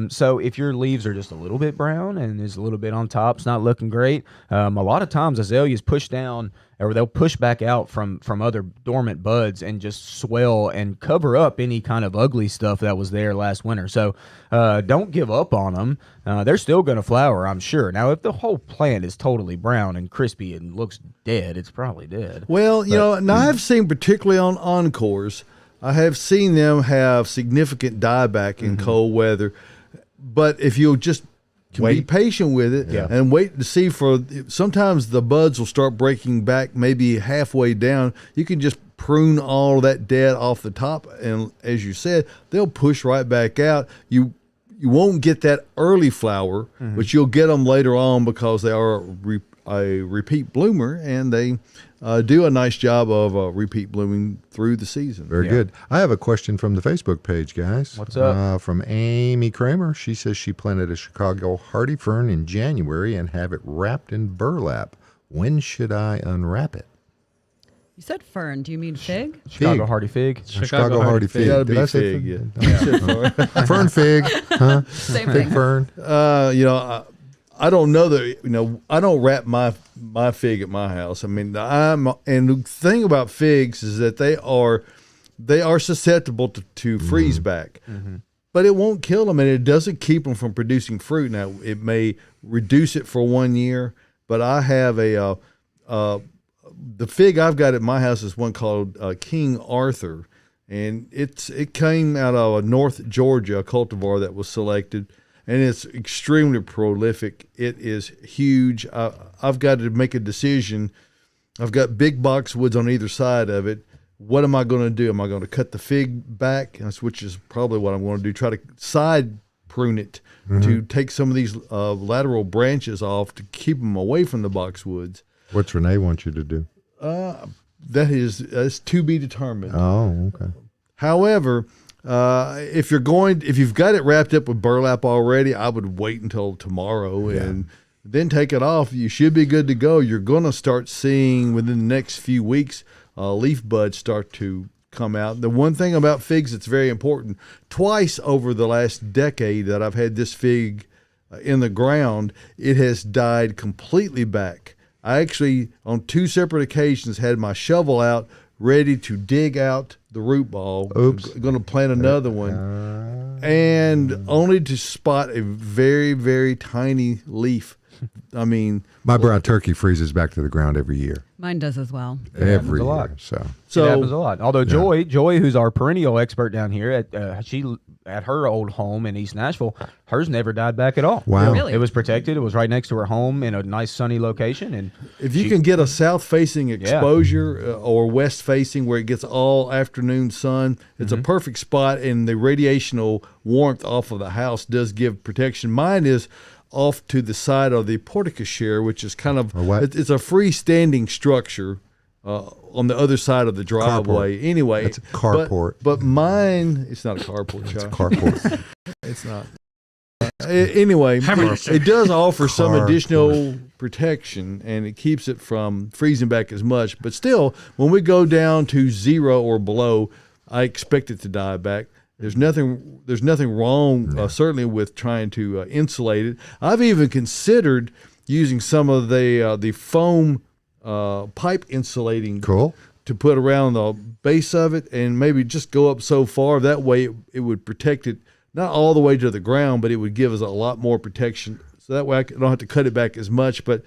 So if your leaves are just a little bit brown and there's a little bit on top, it's not looking great. A lot of times azaleas push down or they'll push back out from other dormant buds and just swell and cover up any kind of ugly stuff that was there last winter. So don't give up on them. They're still going to flower, I'm sure. Now, if the whole plant is totally brown and crispy and looks dead, it's probably dead. Well, now I've seen particularly on Encores, I have seen them have significant dieback in cold weather. But if you'll just be patient with it and wait to see sometimes the buds will start breaking back maybe halfway down. You can just prune all that dead off the top. And as you said, they'll push right back out. You won't get that early flower, but you'll get them later on because they are a repeat bloomer and they do a nice job of repeat blooming through the season. Very good. I have a question from the Facebook page, guys. What's up? From Amy Kramer. She says she planted a Chicago hardy fern in January and have it wrapped in burlap. When should I unwrap it? you said fern. Do you mean fig? Chicago Fig. hardy fig. Chicago hardy fig. Gotta Did be I say fig, fig? yeah. Fern fig, huh? Same Fig thing. fern. I don't know that, I don't wrap my fig at my house. I mean, and the thing about figs is that they are susceptible to freeze back, but it won't kill them and it doesn't keep them from producing fruit. Now, it may reduce it for 1 year, but I have the fig I've got at my house is one called King Arthur, and it came out of North Georgia, a cultivar that was selected. And it's extremely prolific. It is huge. I've got to make a decision. I've got big boxwoods on either side of it. What am I going to do? Am I going to cut the fig back? Which is probably what I'm going to do. Try to side prune it to take some of these lateral branches off to keep them away from the boxwoods. What's Renee want you to do? That's to be determined. Oh, okay. However, if you've got it wrapped up with burlap already, I would wait until tomorrow and then take it off. You should be good to go. You're going to start seeing within the next few weeks leaf buds start to come out. The one thing about figs that's very important, twice over the last decade that I've had this fig in the ground, it has died completely back. I actually, on 2 separate occasions, had my shovel out ready to dig out the root ball. Oops. I'm going to plant another one. And only to spot a very, very tiny leaf. I mean, My brown turkey freezes back to the ground every year. Mine does as well. Every a year. lot. So It happens a lot. Although Joy, who's our perennial expert down here at her old home in East Nashville, hers never died back at all. Wow. Really? It was protected. It was right next to her home in a nice sunny location. And if you can get a south-facing exposure or west-facing where it gets all afternoon sun, it's a perfect spot, and the radiational warmth off of the house does give protection. Mine is off to the side of the portico, which is kind of it's a freestanding structure on the other side of the driveway. Anyway, That's a carport. But mine, it's not a carport. it's a Josh. carport. It's not. Anyway, it does offer some additional protection, and it keeps it from freezing back as much. But still, when we go down to 0 or below, I expect it to die back. There's nothing wrong, certainly, with trying to insulate it. I've even considered using some of the foam pipe insulating to put around the base of it, and maybe just go up so far. That way, it would protect it not all the way to the ground, but it would give us a lot more protection. So that way, I don't have to cut it back as much. But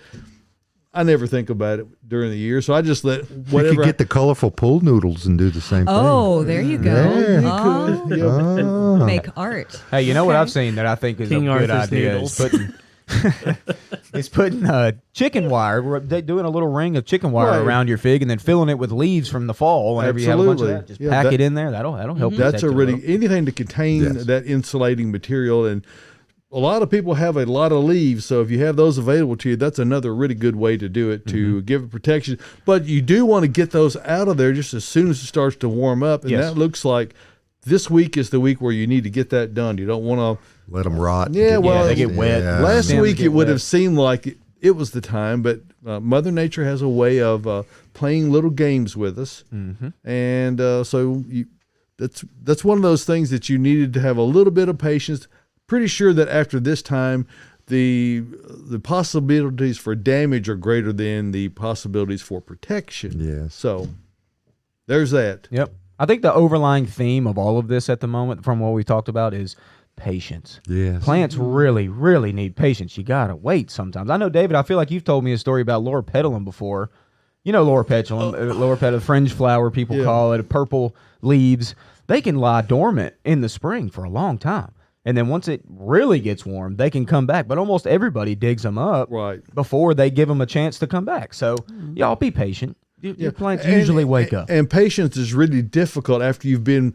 I never think about it during the year, so I just let You whatever. could get the colorful pool noodles and do the same Oh, there you go. Yeah. Oh, Yeah. thing. make art. Hey, you know what Okay. I've seen that I think is King a good Arthur's idea? noodles. Is putting chicken wire. We're doing a little ring of chicken wire Right. around your fig, and then filling it with leaves from the fall. Whenever you have a bunch of Absolutely. that, just Yeah, pack that- it in there. That'll help. That's protect a it really little. anything to contain Yes. that insulating material, and a lot of people have a lot of leaves. So if you have those available to you, that's another really good way to do it to give it protection. But you do want to get those out of there just as soon as it starts to warm up, and Yes. that looks like this week is the week where you need to get that done. You don't want to. Let them rot. Yeah, well, they get wet. Yeah. Last Stems week get it would wet. have seemed like it was the time, but Mother Nature has a way of playing little games with us, and so that's one of those things that you needed to have a little bit of patience. Pretty sure that after this time, the possibilities for damage are greater than the possibilities for protection. Yes. So there's that. Yep. I think the overlying theme of all of this at the moment, from what we talked about, is patience. Yes. Plants really, really need patience. You gotta wait sometimes. I know, David. I feel like you've told me a story about Laura petalum before. You know, Laura petalum, Laura petalum, fringe flower, people Yeah. call it. Purple leaves. They can lie dormant in the spring for a long time, and then once it really gets warm, they can come back. But almost everybody digs them up Right. before they give them a chance to come back. So y'all be patient. Your plants And- usually wake up. And patience is really difficult after you've been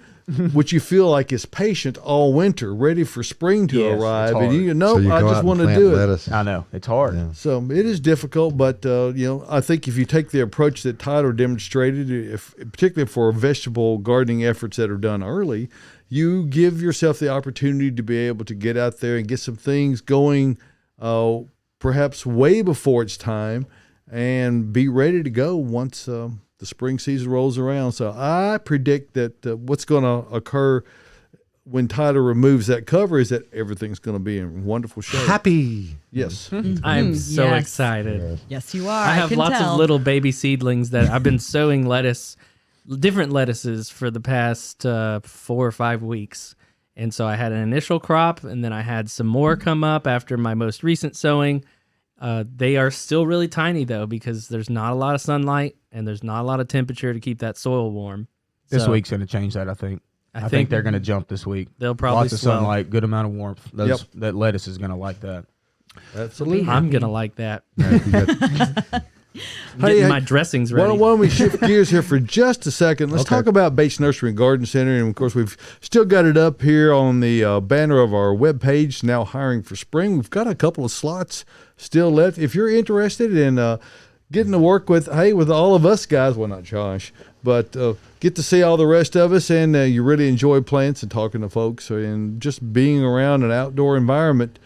what you feel like is patient all winter, ready for spring to Yes, it's arrive. hard. And you know, So you I go out just and want to plant do it. lettuce. I know it's hard. Yeah. So it is difficult, but I think if you take the approach that Tyler demonstrated, particularly for vegetable gardening efforts that are done early, you give yourself the opportunity to be able to get out there and get some things going, perhaps way before it's time, and be ready to go once the spring season rolls around. So I predict that what's going to occur when Tyler removes that cover is that everything's going to be in wonderful shape. Happy. Yes. I'm so yes. excited. Yes, you are. I have can lots tell. of little baby seedlings that I've been sowing different lettuces for the past 4 or 5 weeks. And so I had an initial crop, and then I had some more come up after my most recent sowing. They are still really tiny, though, because there's not a lot of sunlight and there's not a lot of temperature to keep that soil warm. This So week's going to change that, I think. I think think they're going to jump this week. they'll probably Lots of swell. sunlight, good amount of warmth. Yep. That lettuce is going to like that. Absolutely. I'm going to like that. Hey, Getting hey, my dressings Why ready. don't we shift gears here for just a second? Let's talk about Bates Nursery and Garden Center. And, of course, we've still got it up here on the banner of our webpage, now hiring for spring. We've got a couple of slots still left. If you're interested in getting to work with all of us guys, well, not Josh, but get to see all the rest of us, and you really enjoy plants and talking to folks and just being around an outdoor environment,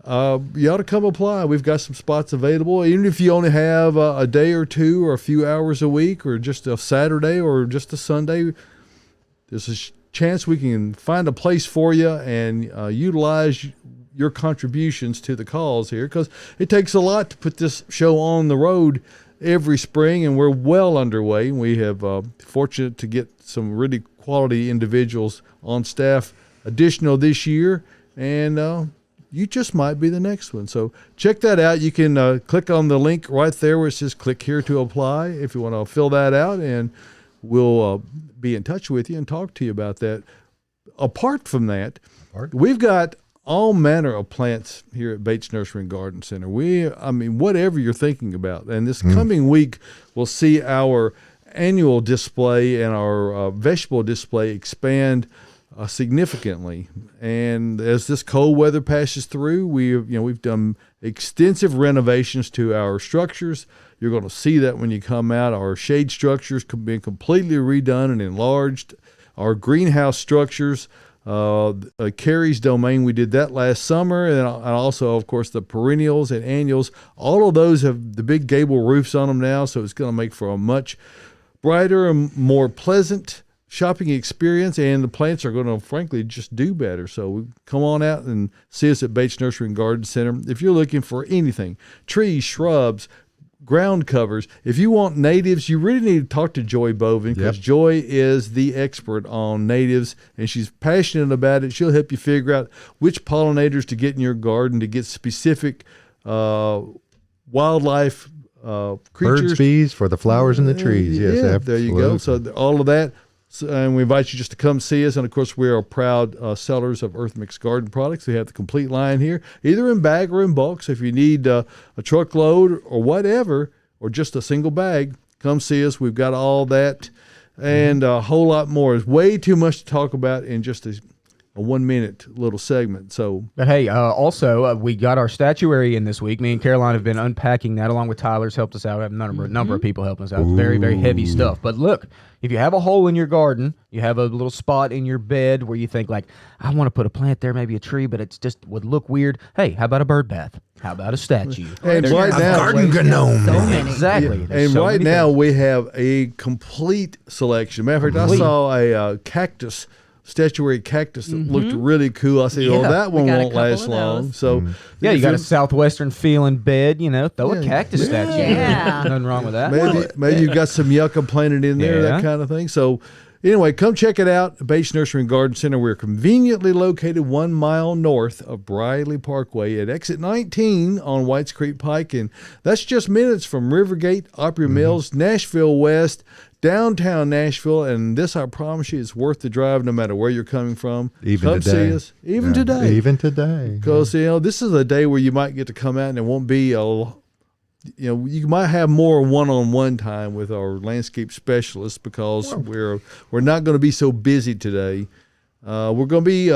you ought to come apply. We've got some spots available. Even if you only have a day or two or a few hours a week or just a Saturday or just a Sunday, there's a chance we can find a place for you and utilize your contributions to the cause here, because it takes a lot to put this show on the road every spring, and we're well underway. We have fortunate to get some really quality individuals on staff additional this year, and you just might be the next one. So check that out. You can click on the link right there where it says click here to apply if you want to fill that out, and we'll be in touch with you and talk to you about that. Apart from that, we've got all manner of plants here at Bates Nursery and Garden Center. Whatever you're thinking about. And this coming week, we'll see our annual display and our vegetable display expand significantly. And as this cold weather passes through, we've done extensive renovations to our structures. You're going to see that when you come out. Our shade structures have been completely redone and enlarged. Our greenhouse structures, Cary's domain, we did that last summer, and also, of course, the perennials and annuals. All of those have the big gable roofs on them now, so it's going to make for a much brighter and more pleasant shopping experience, and the plants are going to, frankly, just do better. So come on out and see us at Bates Nursery and Garden Center. If you're looking for anything, trees, shrubs, ground covers, if you want natives, you really need to talk to Joy Bovin, because Joy is the expert on natives, and she's passionate about it. She'll help you figure out which pollinators to get in your garden to get specific wildlife Birds, creatures. bees, for the flowers and the trees. Yes, Yeah, there you go. absolutely. So all of that. So, and we invite you just to come see us. And of course, we are proud sellers of Earth Mix Garden products. We have the complete line here, either in bag or in bulk. So if you need a truckload or whatever, or just a single bag, come see us. We've got all that and a whole lot more. It's way too much to talk about in just a 1 minute little segment. So, But hey, also we got our statuary in this week. Me and Caroline have been unpacking that along with Tyler's helped us out. We have a number of people helping us out. It's very, very heavy stuff. But look, if you have a hole in your garden, you have a little spot in your bed where you think like, I want to put a plant there, maybe a tree, but it's just would look weird. Hey, how about a bird bath? How about a statue? and There's- right now, garden gnome. So many. Exactly. There's and so right many now things. we have a complete selection. Matter of fact, I Complete. saw a cactus. Statuary cactus that looked really cool. I said, "Oh, Yeah. that one We got a won't couple last of long." those. So, Yeah, you if got a you're- southwestern feeling bed, throw a Yeah. cactus statue. Yeah. Nothing wrong with that. maybe you've got some yucca planted in there, Yeah. that kind of thing. So, anyway, come check it out. Bates Nursery and Garden Center. We're conveniently located 1 mile north of Briley Parkway at exit 19 on Whites Creek Pike, and that's just minutes from Rivergate, Opry Mills, Nashville West, downtown Nashville. And this, I promise you, is worth the drive no matter where you're coming from. Even come today. see us, even Yeah, today. Even today. Because this is a day where you might get to come out and it won't be you might have more one-on-one time with our landscape specialists because we're not going to be so busy today. We're going to be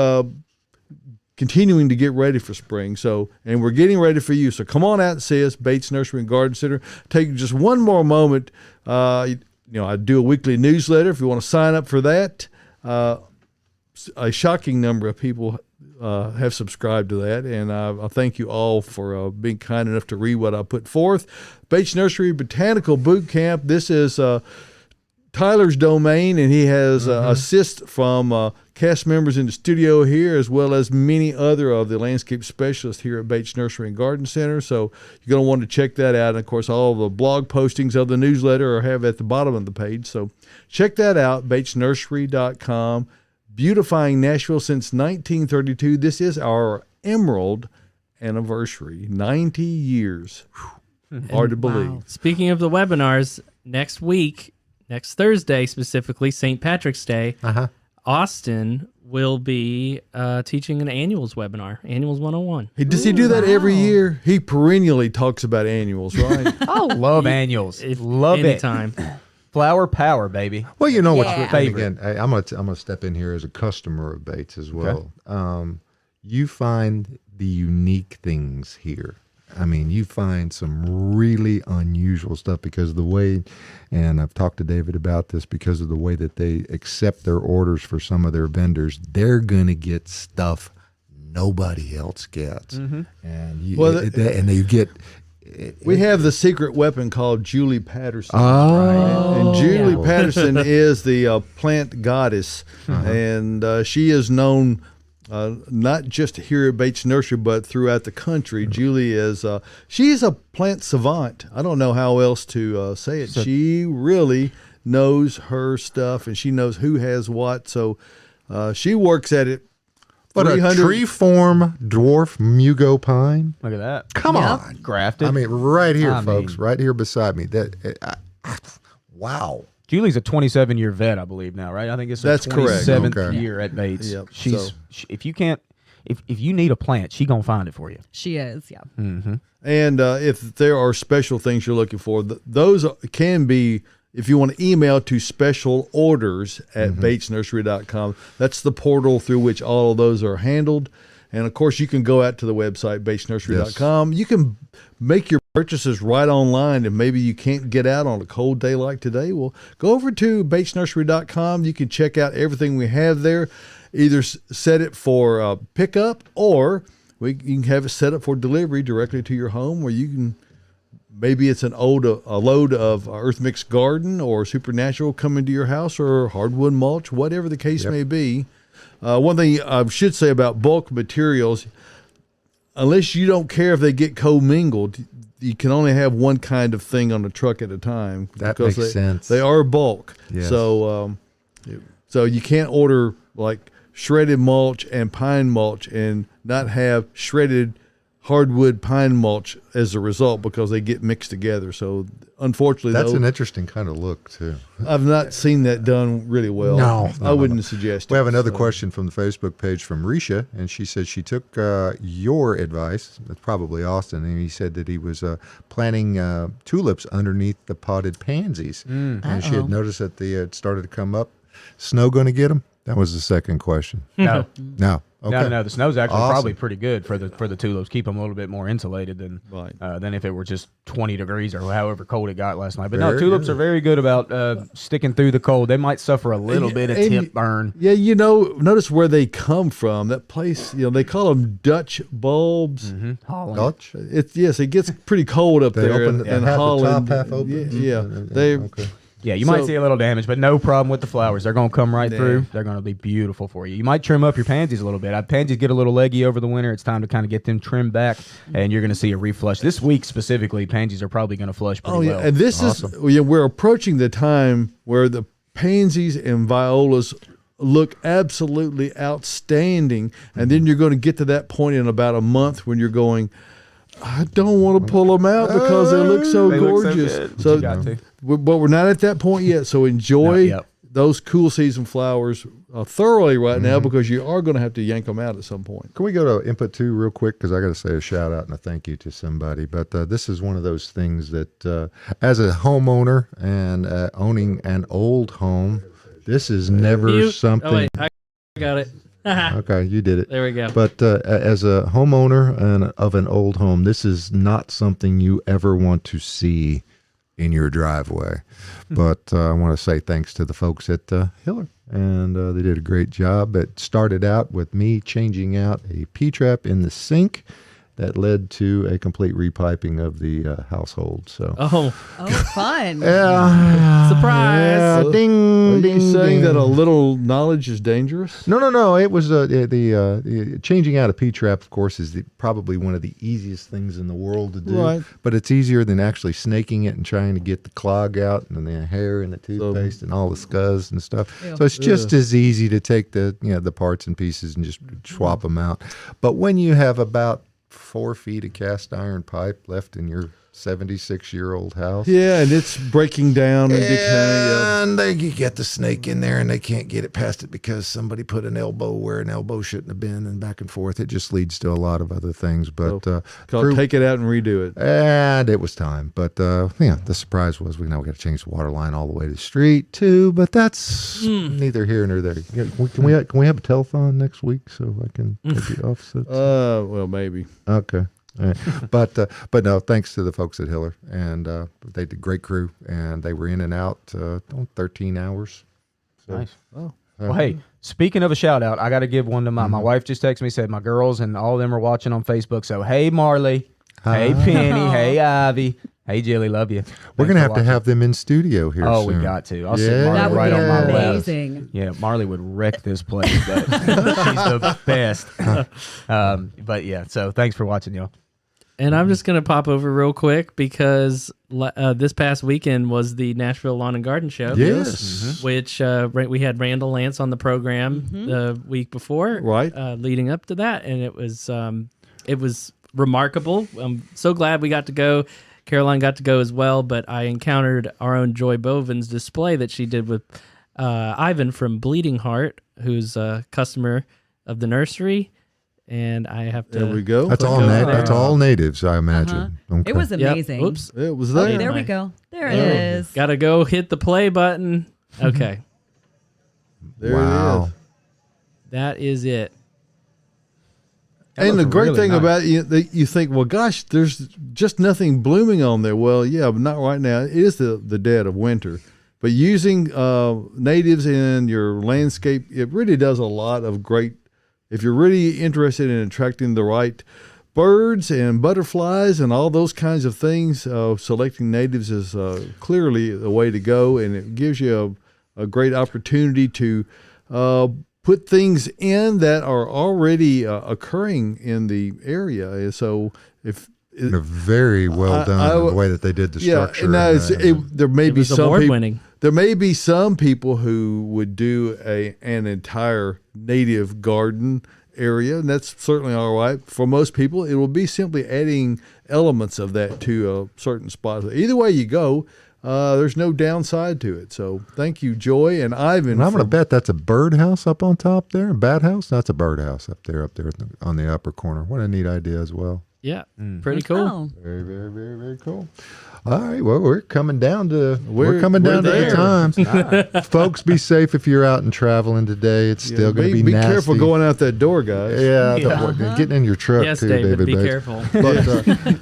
continuing to get ready for spring. So, and we're getting ready for you. So come on out and see us, Bates Nursery and Garden Center. Take just one more moment. I do a weekly newsletter. If you want to sign up for that, a shocking number of people have subscribed to that, and I thank you all for being kind enough to read what I put forth. Bates Nursery Botanical Boot Camp. This is Tyler's domain, and he has assist from cast members in the studio here, as well as many other of the landscape specialists here at Bates Nursery and Garden Center. So you're going to want to check that out. And of course, all the blog postings of the newsletter are have at the bottom of the page. So check that out, batesnursery.com. Beautifying Nashville since 1932. This is our Emerald anniversary. 90 years. Hard to believe. Wow. Speaking of the webinars, next week, next Thursday specifically, St. Patrick's Day, Austin will be teaching an annuals webinar, Annuals 101. Does he do that every year? He perennially talks about annuals, right? I love annuals. If Love anytime. it. Flower power, baby. Well, you know what's Yeah. favorite. Again, I'm gonna step in here as a customer of Bates as well. You find the unique things here. I mean, you find some really unusual stuff because of the way, and I've talked to David about this, because of the way that they accept their orders for some of their vendors. They're gonna get stuff nobody else gets, and you get. We have the secret weapon called Julie Patterson. Oh, And Julie Patterson is the plant goddess, and she is known not just here at Bates Nursery, but throughout the country. Julie is she's a plant savant. I don't know how else to say it. She really knows her stuff, and she knows who has what. So she works at it. but a 300 tree-form dwarf mugo pine. Look at that. Come on, Grafted. I mean, right here, I folks, mean- right here beside me. Wow. Julie's a 27-year vet, I believe now, right? I think it's her That's correct. 27th Okay. year at Bates. Yep. She's So- if you need a plant, she gonna find it for you. She is, yeah. And if there are special things you're looking for, those can be, if you want to email to special orders at batesnursery.com, that's the portal through which all of those are handled. And of course, you can go out to the website, batesnursery.com. You can make your purchases right online, and maybe you can't get out on a cold day like today. Well, go over to batesnursery.com. You can check out everything we have there. Either set it for pickup, or you can have it set up for delivery directly to your home, where you can. Maybe it's a load of Earth Mix Garden or Supernatural coming to your house, or hardwood mulch, whatever the case may be. One thing I should say about bulk materials, unless you don't care if they get co-mingled, you can only have one kind of thing on the truck at a time. That because makes sense. They are bulk. Yes. So you can't order like shredded mulch and pine mulch and not have shredded hardwood pine mulch as a result because they get mixed together. So unfortunately, That's an interesting kind of look too. I've not seen that done really well. No, I wouldn't suggest it. We have another So, question from the Facebook page from Risha, and she said she took your advice. That's probably Austin, and he said that he was planting tulips underneath the potted pansies, and she had noticed that they had started to come up. Snow going to get them? That was the second question. No. No. Okay. No. The snow's actually Awesome. probably pretty good for the tulips. Keep them a little bit more insulated than Right. than if it were just 20 degrees or however cold it got last night. But Very no, tulips good. are very good about sticking through the cold. They might suffer a little bit of tip burn. Yeah, notice where they come from. That place, they call them Dutch bulbs. Holland. Dutch? It gets pretty cold up They there open in half Holland. the top half open. Yeah, they. Okay. Yeah, you might So- see a little damage, but no problem with the flowers. They're going to come right Nah. through. They're going to be beautiful for you. You might trim up your pansies a little bit. Pansies get a little leggy over the winter. It's time to kind of get them trimmed back, and you're going to see a reflush. This week specifically, pansies are probably going to flush pretty Oh yeah, well. and this is we're approaching the time where the pansies and violas look absolutely outstanding, and then you're going to get to that point in about a month when you're going, I don't want to pull them out because they look so They look so gorgeous. good. So, You got to. but we're not at that point yet. So enjoy Yep. those cool season flowers thoroughly right now because you are going to have to yank them out at some point. Can we go to input 2 real quick? Because I got to say a shout out and a thank you to somebody. But this is one of those things that, as a homeowner and owning an old home, this is never Mute. something. Oh wait, I got it. Okay, you did it. There we go. But as a homeowner of an old home, this is not something you ever want to see in your driveway. But I want to say thanks to the folks at Hiller. And they did a great job. It started out with me changing out a P-trap in the sink that led to a complete repiping of the household. So, Oh, fun. yeah. surprise! Yeah, ding, Are ding, you saying ding. that a little knowledge is dangerous? No. It was the changing out a P-trap, of course, is probably one of the easiest things in the world to do. Right. But it's easier than actually snaking it and trying to get the clog out and the hair and the toothpaste and all the scuzz and stuff. Ew. So it's just as easy to take the parts and pieces and just swap them out. But when you have about 4 feet of cast iron pipe left in your 76-year-old house. Yeah, and it's breaking down and decaying. And they get the snake in there and they can't get it past it because somebody put an elbow where an elbow shouldn't have been and back and forth. It just leads to a lot of other things. But Take it out and redo it. and it was time. But the surprise was we got to change the water line all the way to the street too. But that's neither here nor there. Can we have a telethon next week so I can take the offsets? Well, maybe. Okay. All right. But no, thanks to the folks at Hiller, and they did great crew, and they were in and out 13 hours. So, Nice. Well, hey, speaking of a shout out, I got to give one to my wife. Just texted me, said my girls and all of them are watching on Facebook. So hey, Marley, hey Penny, hey Ivy, hey Jilly, love you. we're Thanks gonna for have to watching. have them in studio here. Oh, soon. we got to. I'll Yeah. sit Marley That would right be on my lap. amazing. Yeah, Marley would wreck this place, but she's the best. But yeah, so thanks for watching, y'all. And I'm just going to pop over real quick because this past weekend was the Nashville Lawn and Garden Show. Yes. Which we had Randall Lance on the program the week before, Right. leading up to that, and it was remarkable. I'm so glad we got to go. Caroline got to go as well, but I encountered our own Joy Boven's display that she did with Ivan from Bleeding Heart, who's a customer of the nursery. And I have to. There we go. That's all. That's all natives, I imagine. Okay. It was Yep. amazing. Oops. It was Oh, there. there we go. There it is. Gotta go hit the play button. Okay. There Wow. it is. That is it. That And the looks great really thing nice. about it, you think, well, gosh, there's just nothing blooming on there. Well, yeah, but not right now. It is the dead of winter. But using natives in your landscape, it really does a lot of great. If you're really interested in attracting the right birds and butterflies and all those kinds of things, selecting natives is clearly the way to go, and it gives you a great opportunity to put things in that are already occurring in the area. And so if They're very well done in the way that they did the structure. now there may It be was some award people. winning. There may be some people who would do an entire native garden area, and that's certainly all right. For most people, it will be simply adding elements of that to a certain spot. Either way you go, there's no downside to it. So thank you, Joy and Ivan. And I'm going to bet that's a birdhouse up on top there, a bat house. That's a birdhouse up there on the upper corner. What a neat idea as well. Yeah, pretty cool. Oh. Very, very, very, very cool. All right, well, we're coming down to the time. Folks, be safe if you're out and traveling today. It's still going to be nasty. Be careful going out that door, guys. Yeah, getting in your truck Yes, too, David, be Bates. careful. But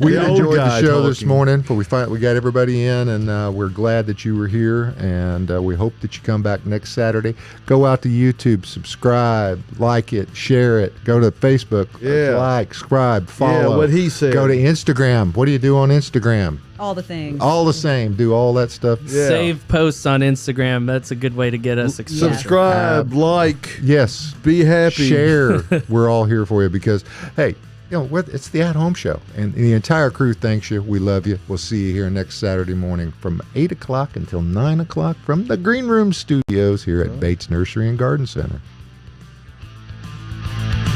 we The old enjoyed guy the show this talking. morning. We got everybody in, and we're glad that you were here. And we hope that you come back next Saturday. Go out to YouTube, subscribe, like it, share it. Go to Facebook, like, subscribe, follow. Yeah, what he said. Go to Instagram. What do you do on Instagram? All the things. All the same. Do all that stuff. Yeah. Save posts on Instagram. That's a good way to get us exposure. Subscribe, like, Yes. be happy. Share. We're all here for you because, hey, it's the At Home Show. And the entire crew thanks you. We love you. We'll see you here next Saturday morning from 8 o'clock until 9 o'clock from the Green Room Studios here at Bates Nursery and Garden Center.